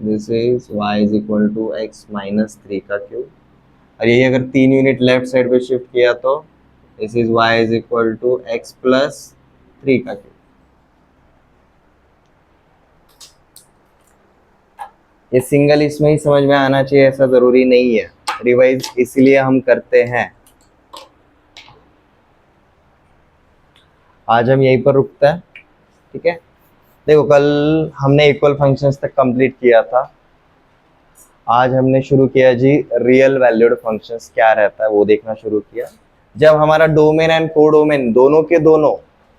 This is y is equal to x minus 3 का क्यूब, और यही अगर 3 यूनिट लेफ्ट साइड पे शिफ्ट किया तो this is y is equal to x plus 3 का क्यूब। ये सिंगल इसमें ही समझ में आना चाहिए ऐसा जरूरी नहीं है, रिवाइज इसलिए हम करते हैं। आज हम यहीं पर रुकते हैं, ठीक है। देखो कल हमने इक्वल फंक्शंस तक कंप्लीट किया था, आज हमने शुरू किया जी रियल वैल्यूड फंक्शंस क्या रहता है वो देखना शुरू किया। जब हमारा डोमेन एंड कोडोमेन दोनों के दोनों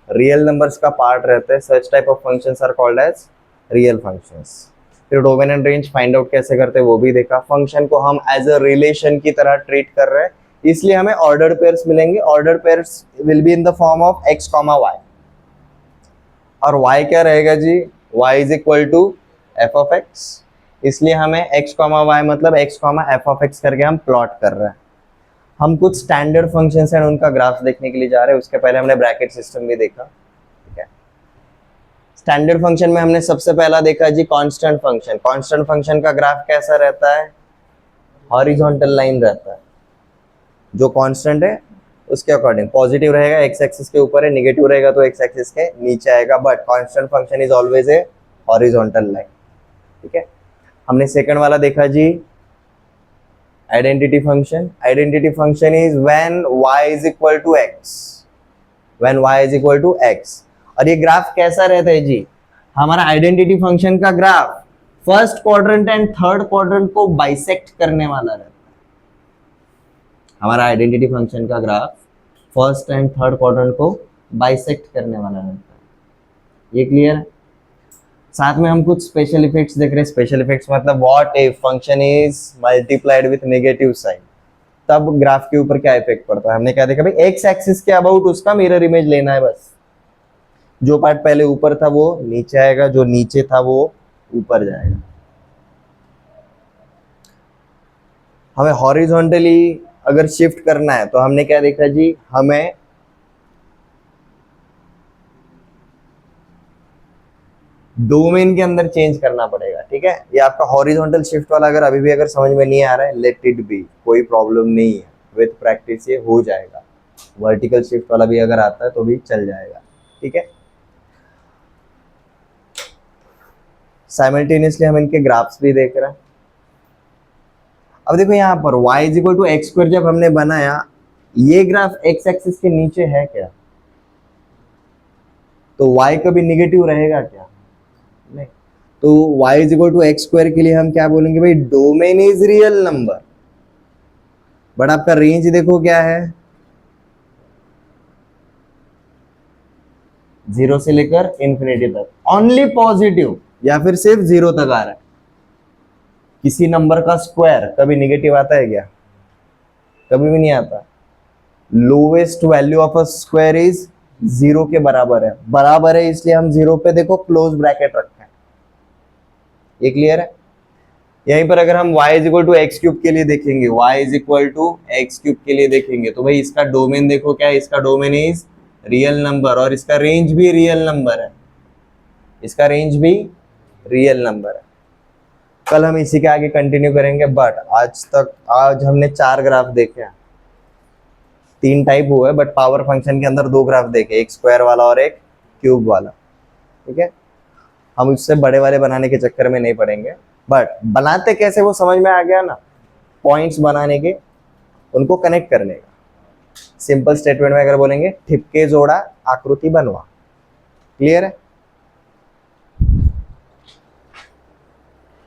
रियल नंबर्स का पार्ट रहता है, such type of functions are called as real functions. फिर domain and range find out कैसे करते हैं वो भी देखा। फंक्शन को हम एज अ रिलेशन की तरह ट्रीट कर रहे हैं, इसलिए हमें ऑर्डर्ड पेयर्स मिलेंगे। Ordered pairs will be in the form of x, y, और y क्या रहेगा जी, y is equal to f of x, इसलिए हमें x, y मतलब x, f ऑफ एक्स करके हम प्लॉट कर रहे हैं। हम कुछ स्टैंडर्ड फंक्शंस हैं उनका ग्राफ देखने के लिए जा रहे हैं, उसके पहले हमने ब्रैकेट सिस्टम भी देखा, ठीक है। स्टैंडर्ड फंक्शन में हमने सबसे पहला देखा जी कांस्टेंट फंक्शन। कांस्टेंट फंक्शन का ग्राफ कैसा रहता है, हॉरिजॉन्टल लाइन रहता है, जो कांस्टेंट है उसके अकॉर्डिंग पॉजिटिव रहेगा एक्स एक्सिस के ऊपर है, नेगेटिव रहेगा तो एक्स एक्सिस के नीचे आएगा, but constant function is always a horizontal line, ठीक है। हमने सेकंड वाला देखा जी identity function is when y is equal to x, when y is equal to x। और ये ग्राफ कैसा रहता है जी, हमारा आइडेंटिटी फंक्शन का graph first quadrant and third quadrant को बाइसेक्ट करने वाला रहता है। हमारा आइडेंटिटी फंक्शन का graph first and third quadrant को बाइसेक्ट करने वाला रहता है। ये क्लियर है? साथ में हम कुछ स्पेशल इफेक्ट्स देख रहे हैं। स्पेशल इफेक्ट्स मतलब what if function is multiplied with negative sign, तब ग्राफ के ऊपर क्या इफेक्ट पड़ता है। हमने क्या देखा भाई, एक्स एक्सिस के अबाउट उसका मिरर इमेज लेना है बस। जो पार्ट पहले ऊपर था वो नीचे आएगा, जो नीचे था वो ऊपर जाएगा। हमें हॉरिजॉन्टली अगर शिफ्ट करना है तो हमने क्या देखा जी, हमें डोमेन के अंदर चेंज करना पड़ेगा। ठीक है, ये आपका हॉरिजॉन्टल शिफ्ट वाला अगर अभी भी अगर समझ में नहीं आ रहा है, लेट इट बी, कोई प्रॉब्लम नहीं है, विथ प्रैक्टिस ये हो जाएगा। वर्टिकल शिफ्ट वाला भी अगर आता है तो भी चल जाएगा। ठीक है, साइमल्टेनियसली हम इनके ग्राफ्स भी देख रहे हैं। अब देखो यहाँ पर y is equal to x square जब हमने बनाया, ये ग्राफ x एक्सिस के नीचे है क्या, तो y कभी निगेटिव रहेगा क्या, नहीं। तो y is equal to x square के लिए हम क्या बोलेंगे भाई, domain is real number, but आपका रेंज देखो क्या है, 0 से लेकर इंफिनिटी तक, ओनली पॉजिटिव या फिर सिर्फ 0 तक आ रहा है। किसी नंबर का स्क्वायर कभी निगेटिव आता है क्या, कभी भी नहीं आता। Lowest value of a square is 0 के बराबर है, इसलिए हम 0 पे देखो क्लोज ब्रैकेट रखते हैं। ये क्लियर है? यहीं पर अगर हम y is equal to x cube के लिए देखेंगे, y is equal to x cube के लिए देखेंगे, तो भाई इसका डोमेन देखो क्या है, इसका डोमेन इज रियल नंबर और इसका रेंज भी रियल नंबर है, इसका रेंज भी रियल नंबर है। कल हम इसी के आगे कंटिन्यू करेंगे, बट आज हमने 4 ग्राफ देखे हैं, 3 टाइप हुए, बट पावर फंक्शन के अंदर 2 ग्राफ देखे, एक स्क्वायर वाला और एक क्यूब वाला। ठीक है, हम उससे बड़े वाले बनाने के चक्कर में नहीं पड़ेंगे, बट बनाते कैसे वो समझ में आ गया ना, पॉइंट्स बनाने के, उनको कनेक्ट करने का। सिंपल स्टेटमेंट में अगर बोलेंगे ठिपके जोड़ा आकृति बनवा, क्लियर है?